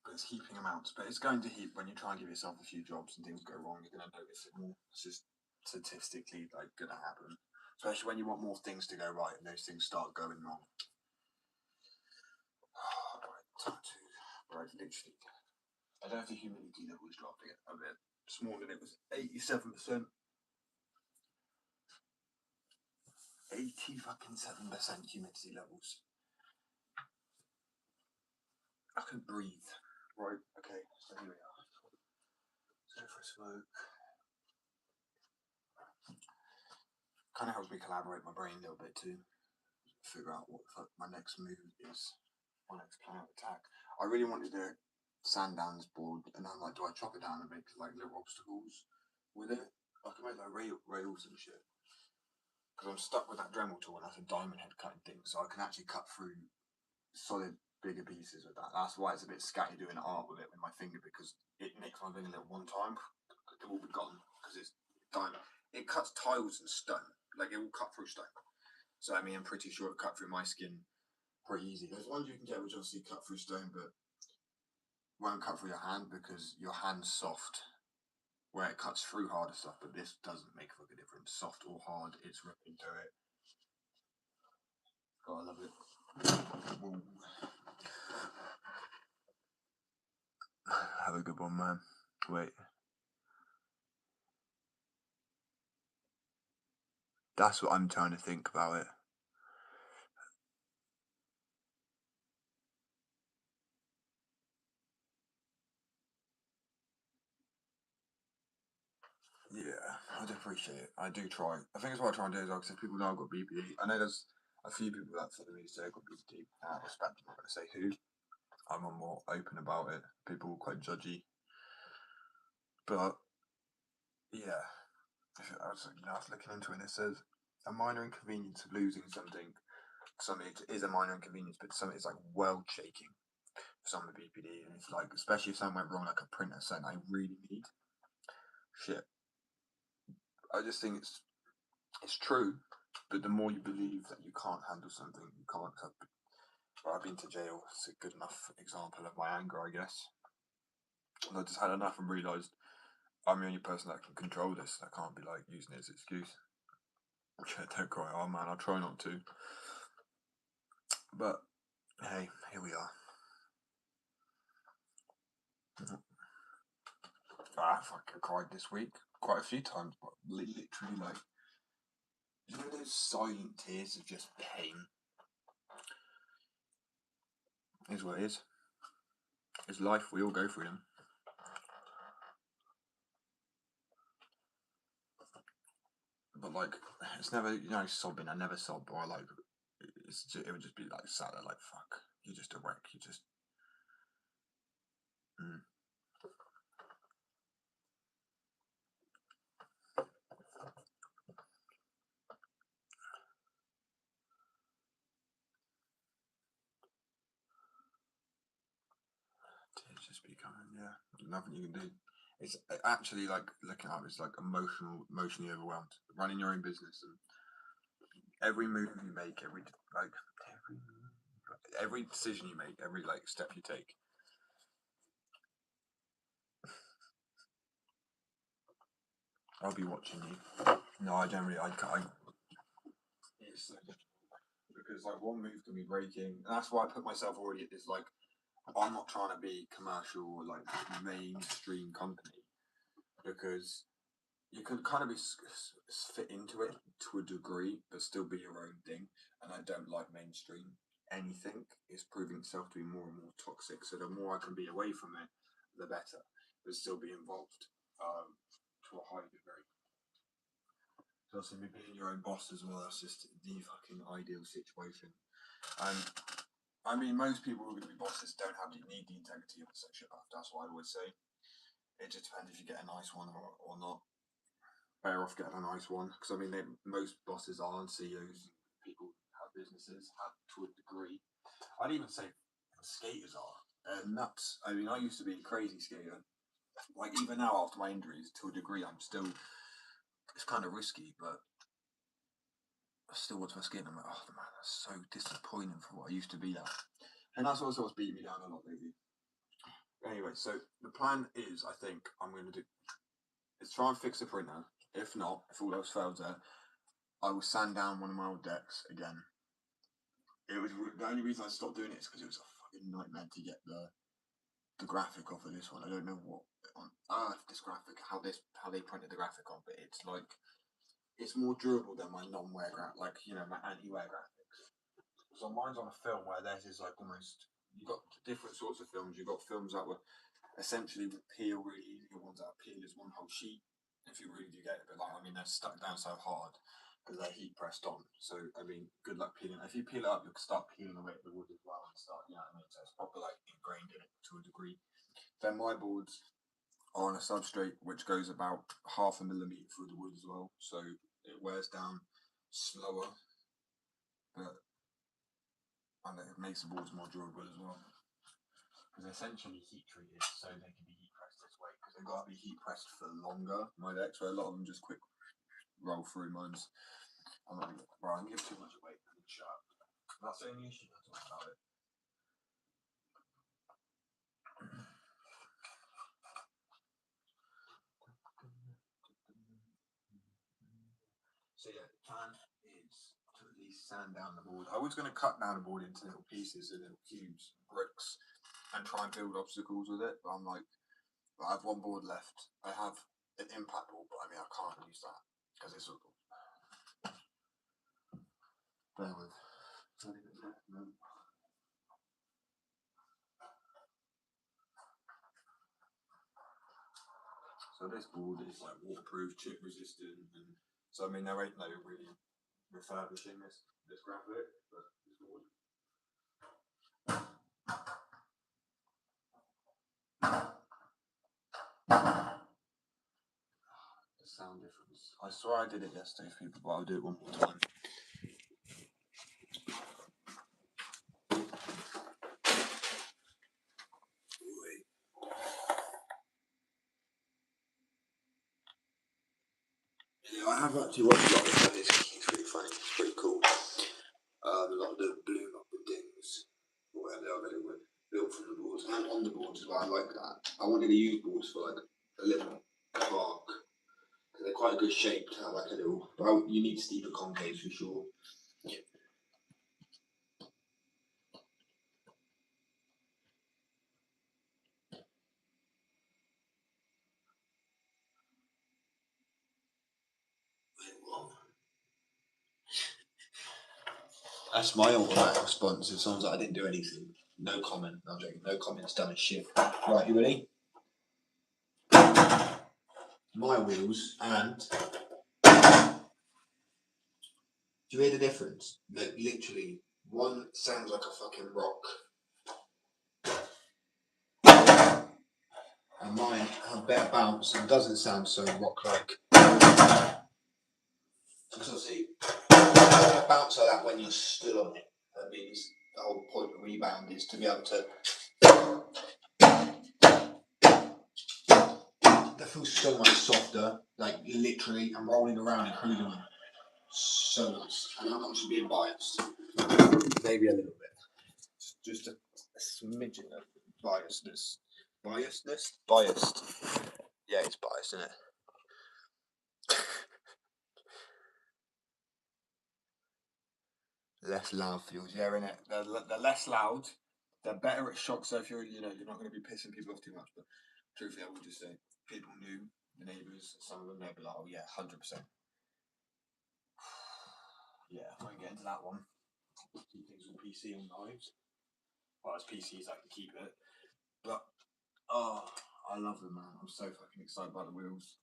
But it's heaping amounts. But it's going to heap when you try and give yourself a few jobs and things go wrong. You're going to notice it more. It's just statistically like going to happen. Especially when you want more things to go right and those things start going wrong. Right, tattoo. Right, literally. I don't know if the humidity level is dropping it a bit. This morning it was 87%. 87% humidity levels. I can breathe. Right, okay, so here we are. Let's go for a smoke. Kind of helps me collaborate my brain a little bit too. Figure out what my next move is, my next plan of attack. I really wanted to sand down this board, and I'm like, do I chop it down and make like little obstacles with it? I can make like rails and shit. Because I'm stuck with that Dremel tool, and that's a diamond head cutting thing, so I can actually cut through solid bigger pieces with that. That's why it's a bit scatty doing art with it with my finger, because it nicks my fingernail one time, it will be gone because it's diamond. It cuts tiles and stone, like it will cut through stone. So I mean, I'm pretty sure it cut through my skin pretty easy. There's ones you can get which obviously cut through stone, but won't cut through your hand because your hand's soft, where it cuts through harder stuff. But this doesn't make a fucking difference, soft or hard, it's ripping through it. God, I love it. Ooh. Have a good one, man. Wait. That's what I'm trying to think about it. Yeah, I'd appreciate it. I do try. I think it's what I try and do is because people know I've got BPD. I know there's a few people that follow me say I've got BPD. I respect. I'm not going to say who. I'm more open about it. People are quite judgy. But yeah, I was looking into it and it says a minor inconvenience of losing something. Something is a minor inconvenience, but something is like world shaking for someone with BPD. And it's like, especially if something went wrong, like a printer, something I really need. Shit. I just think it's true, but the more you believe that you can't handle something, you can't. I've been to jail. It's a good enough example of my anger, I guess. And I just had enough and realised I'm the only person that can control this. I can't be like using it as an excuse. Okay, don't cry. Oh man, I'll try not to. But hey, here we are. I fucking cried this week quite a few times, but literally like, you know those silent tears of just pain? Is what it is. It's life. We all go through them. But like, it's never, sobbing. I never sob, or like, it would just be like sat there like, fuck, you're just a wreck. You just. Tears just be coming. Yeah, nothing you can do. It's actually like looking at it, it's like emotionally overwhelmed. Running your own business and every move you make, every decision you make, every like step you take. I'll be watching you. No, I generally, it's so difficult because like one move can be breaking. And that's why I put myself already at this like, I'm not trying to be commercial or like mainstream company because you can kind of be fit into it to a degree, but still be your own thing. And I don't like mainstream. Anything is proving itself to be more and more toxic. So the more I can be away from it, the better. But still be involved to a high degree. So also being your own boss as well. That's just the fucking ideal situation. And I mean, most people who are going to be bosses don't need the integrity of a sociopath. That's what I always say. It just depends if you get a nice one or not. Better off getting a nice one because I mean, most bosses are and CEOs. People who have businesses have to a degree. I'd even say skaters are nuts. I mean, I used to be a crazy skater. Like even now, after my injuries, to a degree, I'm still. It's kind of risky, but I still watch my skating. I'm like, oh man, that's so disappointing for what I used to be at. And that's also what's beating me down a lot lately. Anyway, so the plan is, I think I'm going to do is try and fix the printer. If not, if all else fails there, I will sand down one of my old decks again. It was the only reason I stopped doing it is because it was a fucking nightmare to get the graphic off of this one. I don't know what on earth this graphic, how they printed the graphic on, but it's like it's more durable than my non-wear graphic, like my anti-wear graphics. So mine's on a film where theirs is like almost. You've got different sorts of films. You've got films that were essentially would peel really easy, ones that are peeled as one whole sheet. If you really do get it, but like I mean, they're stuck down so hard because they're heat pressed on. So I mean, good luck peeling. If you peel it up, you'll start peeling away at the wood as well and start. You know what I mean? So it's proper like ingrained in it to a degree. Then my boards are on a substrate which goes about 0.5 millimeter through the wood as well, so it wears down slower, but and it makes the boards more durable as well. Because essentially heat treated so they can be heat pressed this way because they've got to be heat pressed for longer. My decks, where a lot of them just quick roll through. Mine's I'm not gonna give too much away and shut up. That's the only issue I talk about it. So yeah, the plan is to at least sand down the board. I was going to cut down the board into little pieces, little cubes, bricks, and try and build obstacles with it. But I'm like, I have one board left. I have an impact board, but I mean, I can't use that because it's sort of. Bear with. So this board is like waterproof, chip resistant, and so I mean there ain't no really refurbishing this graphic, but it's board. The sound difference. I swear I did it yesterday for people, but I'll do it one more time. Yeah, I have actually watched a lot of this. It's really funny. It's pretty cool. A lot of the bloom up the things, whatever they were built from the boards and on the boards as well. I like that. I wanted to use boards for like a little park because they're quite a good shape to have like a little. But you need steeper concaves for sure. That's my automatic response. If someone's like, I didn't do anything, no comment. No, I'm joking. No comment's done a shit. Right, you ready? My wheels and. Do you hear the difference? Like literally, one sounds like a fucking rock. And mine have better bounce and doesn't sound so rock-like. Because see, bounce like that when you're still on it. That means the whole point of rebound is to be able to. That feels so much softer. Like literally, I'm rolling around and cruising on it. So nice. And I'm actually being biased. Maybe a little bit. Just a smidgen of biasness. Biased? Yeah, it's biased, isn't it? less loud fuels, yeah, innit? They're less loud. They're better at shock. So if you're, you're not going to be pissing people off too much. But truthfully, I would just say people knew the neighbours. Some of them they'd be like, oh yeah, 100%. Yeah, I won't get into that one. Keep things on PC on knives. Well, as PC as I can keep it. But oh, I love them, man. I'm so fucking excited by the wheels.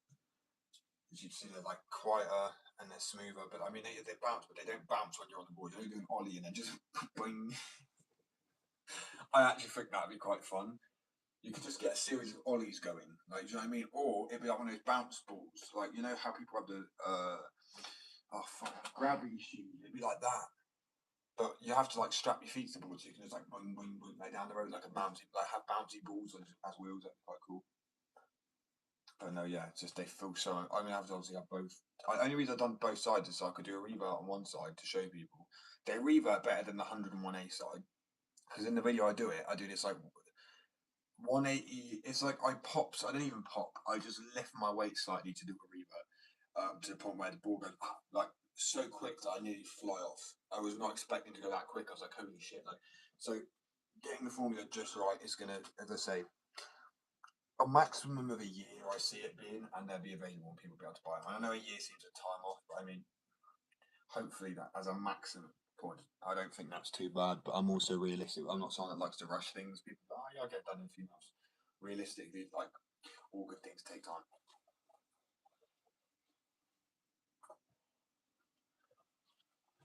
As you can see, they're like quieter and they're smoother. But I mean, they bounce, but they don't bounce when you're on the board. You don't do an ollie and then just boing. I actually think that'd be quite fun. You could just get a series of ollies going, like, do you know what I mean? Or it'd be like one of those bounce balls, like, you know how people have the gravity shoes. It'd be like that, but you have to like strap your feet to the board so you can just like boing boing boing like down the road like a bouncy, like have bouncy balls as wheels. That'd be quite cool. But no, yeah, it's just they feel so. I mean, I've obviously have both. Only reason I've done both sides is so I could do a revert on one side to show people. They revert better than the 101A side because in the video I do this like 180. It's like I pop. So I don't even pop. I just lift my weight slightly to do a revert to the point where the ball goes like so quick that I nearly fly off. I was not expecting to go that quick. I was like, holy shit! Like, so getting the formula just right is gonna, as I say, a maximum of a year. I see it being, and they'll be available and people will be able to buy them. I know a year seems a time off, but I mean, hopefully that as a maximum point. I don't think that's too bad, but I'm also realistic. I'm not someone that likes to rush things. People, oh yeah, I'll get done in a few months. Realistically, like all good things take time.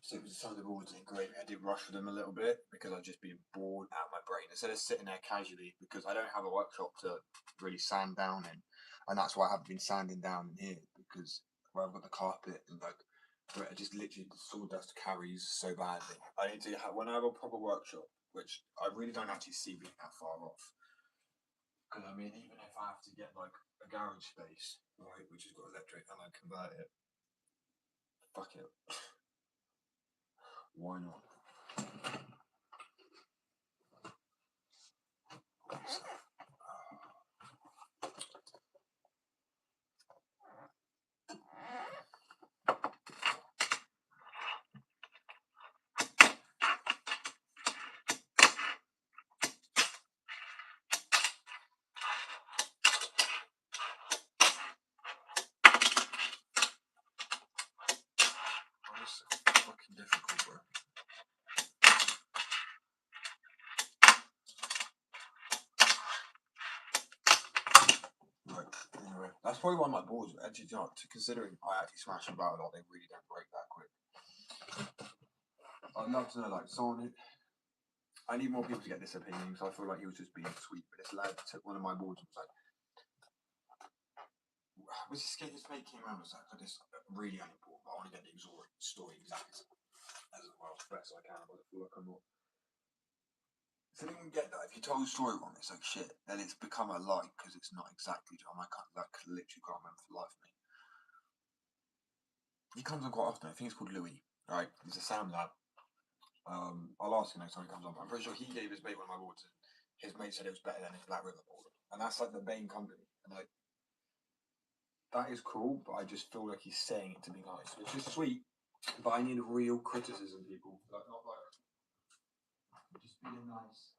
So some of the boards in gravy, I did rush for them a little bit because I've just been bored out of my brain. Instead of sitting there casually, because I don't have a workshop to really sand down in, and that's why I haven't been sanding down in here because where I've got the carpet and like where I just literally the sawdust carries so badly. I need to have when I have a proper workshop, which I really don't actually see being that far off. Because I mean, even if I have to get like a garage space, right, which has got electric, and I convert it, fuck it, why not? Oh, this is fucking difficult, bro. Right, anyway, that's probably one of my boards. Actually, you know, considering I actually smash them about a lot, they really don't break that quick. I'd love to know, like, someone. I need more people to get this opinion because I feel like he was just being sweet. But this lad took one of my boards and was like, was his mate came around and was like, for this really only board, but I want to get the story exactly as well as best I can, but I feel like I'm not. So you can get that. If you told the story wrong, it's like shit. Then it's become a lie because it's not exactly. I can't like literally can't remember for the life of me. He comes on quite often. I think it's called Louis. Right, he's a Sam lad. I'll ask him next time he comes on. I'm pretty sure he gave his mate one of my boards, and his mate said it was better than his Black River board, and that's like the main company. And like that is cool, but I just feel like he's saying it to be nice, which is sweet. But I need real criticism, people. Like not like just being nice.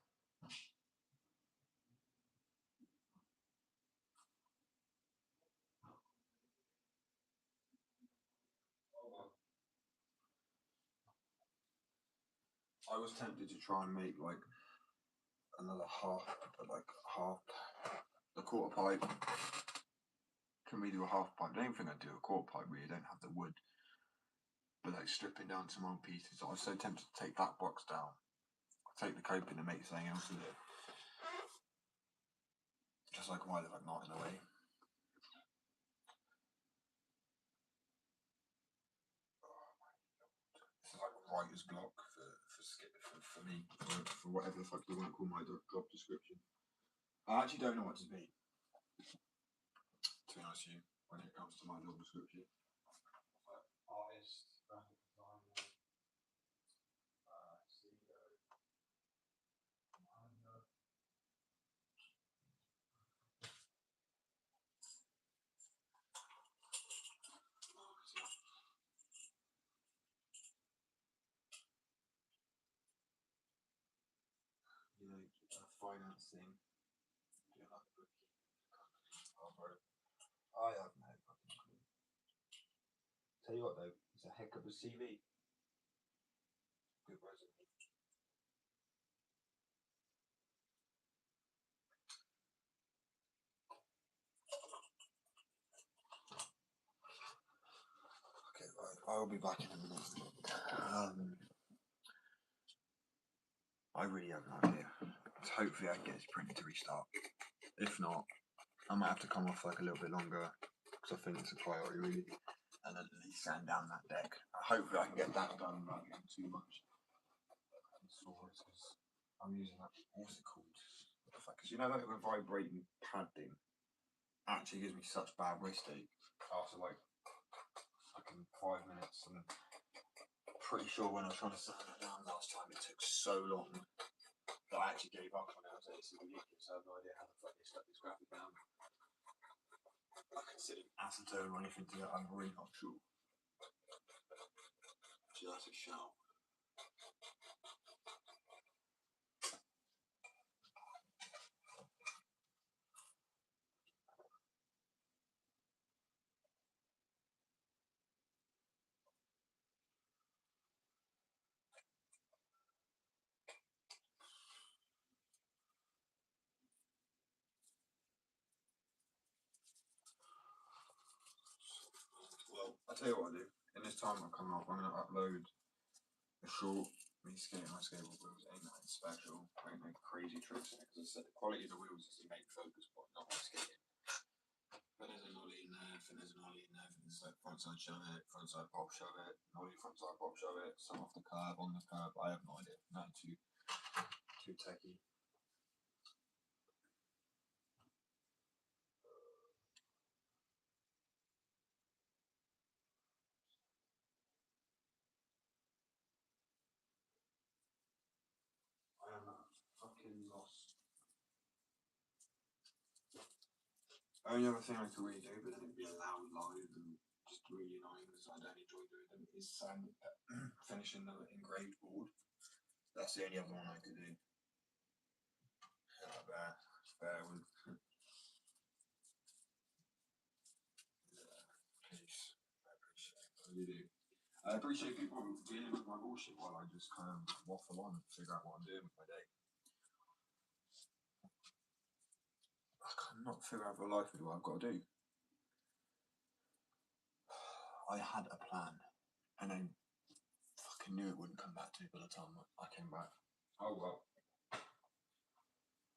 I was tempted to try and make like another half, like half a quarter pipe. Can we do a half pipe? I don't think I'd do a quarter pipe where you don't have the wood, but like stripping down some old pieces. I was so tempted to take that box down, take the coping and make something else with it. Just like why the fuck not in a way. This is like writer's block for me for whatever the fuck you want to call my job description. I actually don't know what to be. To be honest with you, when it comes to my job description, artist, graphic designer, CEO. finance thing. Doing like the bookkeeping company. Oh, bro. I have no fucking clue. Tell you what though, it's a heck of a CV. Good resume. Okay, right. I'll be back in a minute. I really have no idea. So hopefully I can get this printer to restart. If not, I might have to come off like a little bit longer because I think it's a priority really. And then at least sand down that deck. Hopefully I can get that done without getting too much. I'm using that. What's it called? What the fuck? Because you know that the vibrating pad thing actually gives me such bad wrist ache after like fucking 5 minutes. And I'm pretty sure when I was trying to sand it down last time, it took so long that I actually gave up on it. I was like, it's ridiculous. I have no idea how the fuck they stuck this graphic down. I considered acetone or anything to that. I'm really not sure. Actually, that's a shout. Well, I'll tell you what I do. In this time I'm coming off, I'm going to upload a short me skating my skateboard wheels. Ain't nothing special. I ain't make crazy tricks in it because I said the quality of the wheels is the main focus point, not my skating. But there's an ollie in there, I think there's an ollie in there, I think it's like frontside shove it, frontside pop shove it, ollie frontside pop shove it, some off the curb, on the curb. I have no idea. Nothing too techy. I am fucking lost. Only other thing I could really do, but then it'd be a loud live and just really annoying because I don't enjoy doing them, is finishing the engraved board. That's the only other one I could do. Not bad. Fair one. Peace. I appreciate it. I really do. I appreciate people dealing with my bullshit while I just kind of waffle on and figure out what I'm doing with my day. I cannot figure out for life with what I've got to do. I had a plan, and I fucking knew it wouldn't come back to me by the time I came back. Oh well.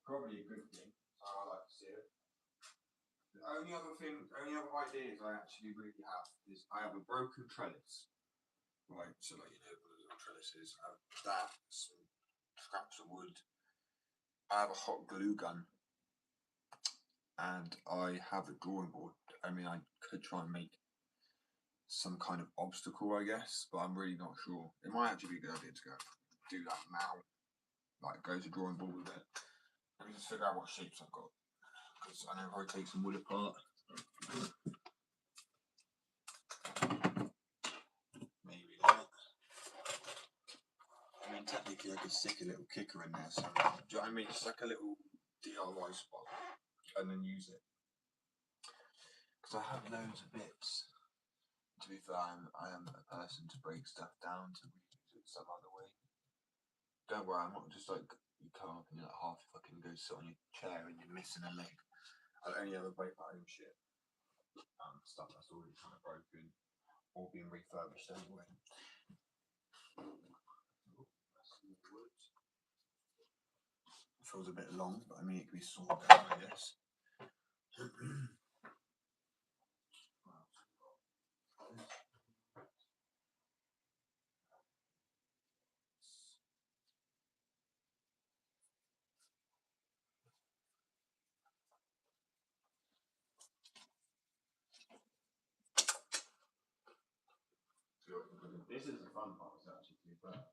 Probably a good thing. I like to see it. The only other ideas I actually really have is I have a broken trellis. Right, so like you know, one of those little trellises. I have that, some scraps of wood. I have a hot glue gun, and I have a drawing board. I mean, I could try and make some kind of obstacle, I guess, but I'm really not sure. It might actually be a good idea to go do that now, like go to drawing board with it. Let me just figure out what shapes I've got, because I know if I take some wood apart, maybe that. I mean, technically, I could stick a little kicker in there. So, do you know what I mean? Just like a little DIY spot, and then use it. Because I have loads of bits. To be fair, I am a person to break stuff down to reuse it some other way. Don't worry, I'm not just like you come up and you're like half fucking go sit on your chair and you're missing a leg. I'll only ever break my own shit. Stuff that's already kind of broken or being refurbished anyway. Feels a bit long, but I mean it can be sawed down, I guess. This is the fun part, is actually to be fair.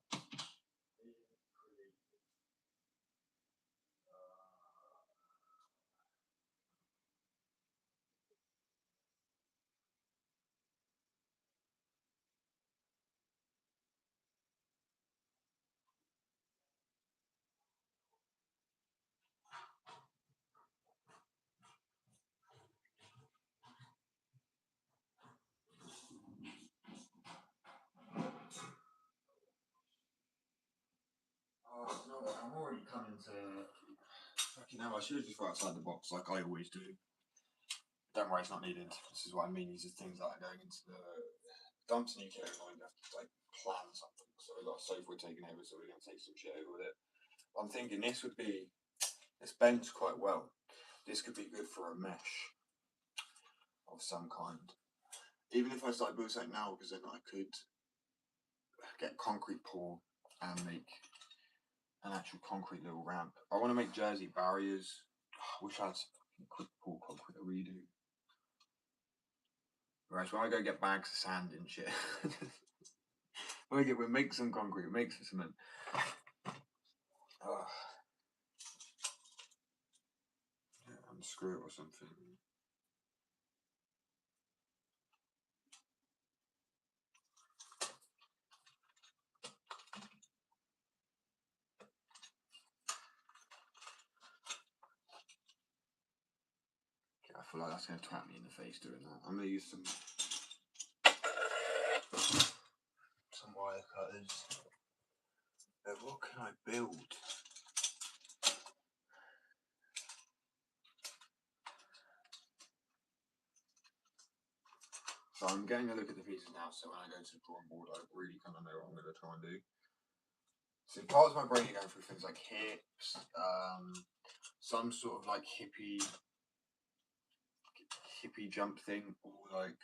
come into fucking hell. I should have just thought outside the box like I always do. Don't worry, it's not needed. This is what I mean. These are things that are going into the dumps in UK. And I have to like plan something. So we've got a sofa we're taking over, so we're going to take some shit over with it. I'm thinking this bends quite well. This could be good for a mesh of some kind. Even if I start building something now, because then I could get concrete pour and make an actual concrete little ramp. I want to make Jersey barriers. I wish I had quick pour concrete. I really do. Right, so when I go get bags of sand and shit, we'll make some concrete, make some cement. Unscrew it or something. I feel like that's going to twat me in the face doing that. I'm going to use some wire cutters. What can I build? So I'm getting a look at the pieces now, so when I go to the drawing board, I really kind of know what I'm going to try and do. So parts of my brain are going through things like hips, some sort of like hippie jump thing, or like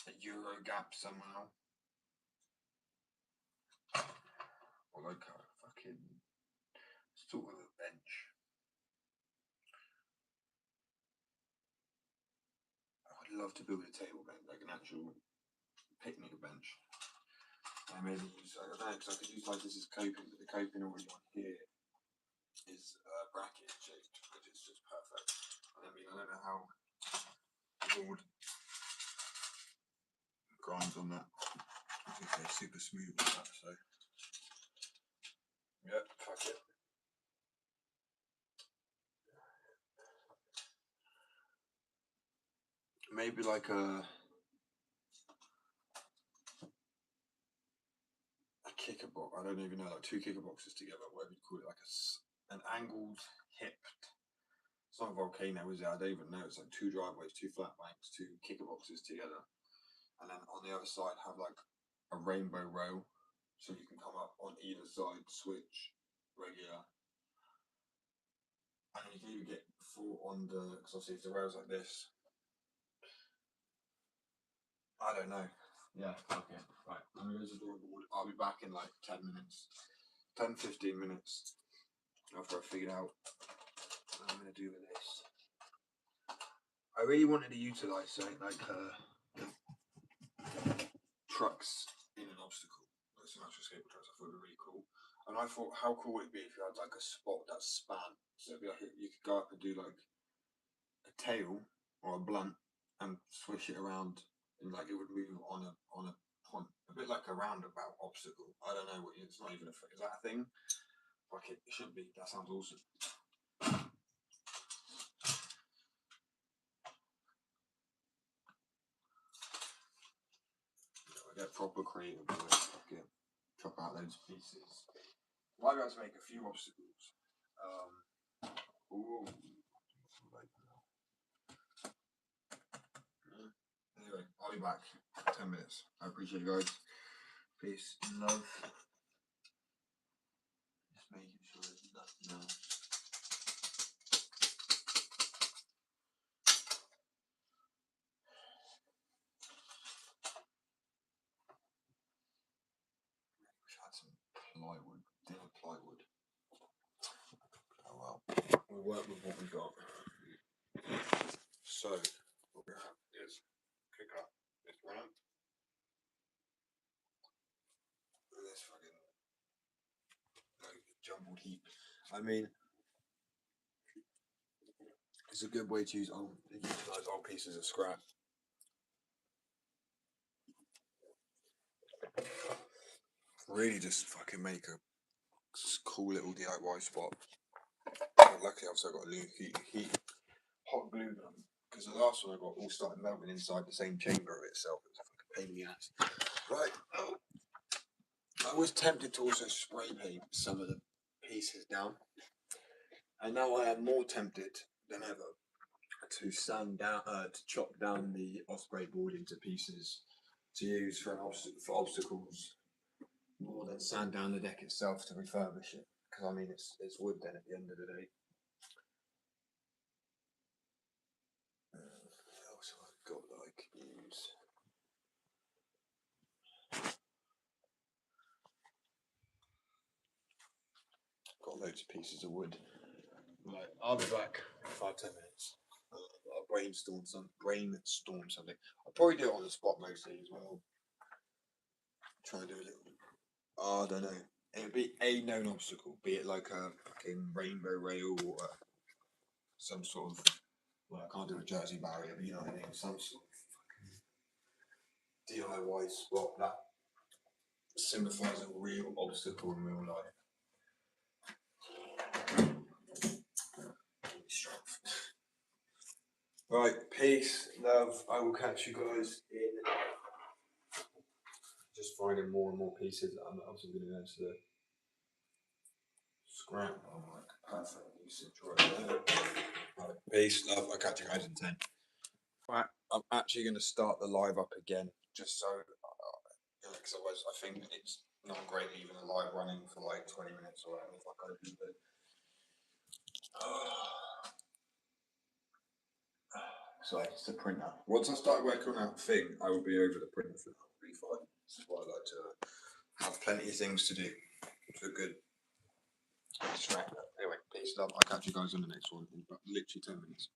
a Euro gap somehow, or like a fucking sort of a bench. I would love to build a table bench, like an actual picnic bench. I maybe use, I don't know, because I could use like this as coping, but the coping already on here is bracket shaped, which is just perfect. And I mean, I don't know how board grinds on that. I think they're super smooth with that, so yeah, fuck it. Maybe like a kicker box. I don't even know, like two kicker boxes together, whatever you call it, like an angled hipped. It's not a volcano, is it? I don't even know. It's like two driveways, two flat banks, two kicker boxes together, and then on the other side have like a rainbow row, so you can come up on either side, switch regular, and you can even get full on the, because obviously if the row's like this, I don't know. Yeah, okay, right. I'm going to go to the drawing board. I'll be back in like 10 minutes, 10-15 minutes after I figured out what I'm going to do with this. I really wanted to utilise something like trucks in an obstacle, like some actual skateboard trucks. I thought it would be really cool. And I thought, how cool would it be if you had like a spot that span? So it'd be like you could go up and do like a tail or a blunt and swish it around, and like it would move on a point, a bit like a roundabout obstacle. I don't know what it's not even a, is that a thing? Like it should be. That sounds awesome. I get proper creative with it. Okay. Chop out those pieces. Might be able to make a few obstacles. Ooh. Anyway, I'll be back. 10 minutes. I appreciate you guys. Peace and love. Just making sure there's nothing else. Wish I had some plywood. Dinner plywood. Oh well. We'll work with what we got. So, what we have is pick up this ramp. This fucking jumbled heap. I mean, it's a good way to utilize old pieces of scrap. Really just fucking make a cool little DIY spot. Luckily I've also got a heat hot glue gun, because the last one I got all started melting inside the same chamber of itself. It was a fucking pain in the ass. Right. I was tempted to also spray paint some of the pieces down, and now I am more tempted than ever to chop down the Osprey board into pieces to use for obstacles, more than sand down the deck itself to refurbish it. Because I mean, it's wood then at the end of the day. What else have I got that I could use? Got loads of pieces of wood. Right, I'll be back in 5-10 minutes. I'll brainstorm something. I'll probably do it on the spot mostly as well. Try and do a little. I don't know. It would be a known obstacle, be it like a fucking rainbow rail or some sort of. Well, I can't do a Jersey barrier, but you know what I mean. Some sort of fucking DIY spot that symbolises a real obstacle in real life. Right, peace, love. I will catch you guys in just finding more and more pieces. I'm obviously going to go into the scrap. Oh my, perfect usage right there. Right, peace, love. I'll catch you guys in 10. Right, I'm actually going to start the live up again, just so, because otherwise I think it's not great leaving the live running for like 20 minutes or whatever if I go do it. So it's the printer. Once I start working on that thing, I will be over the printer for that. Be fine. This is why I like to have plenty of things to do. For good distract. Anyway, peace, love. I'll catch you guys on the next one in about literally 10 minutes.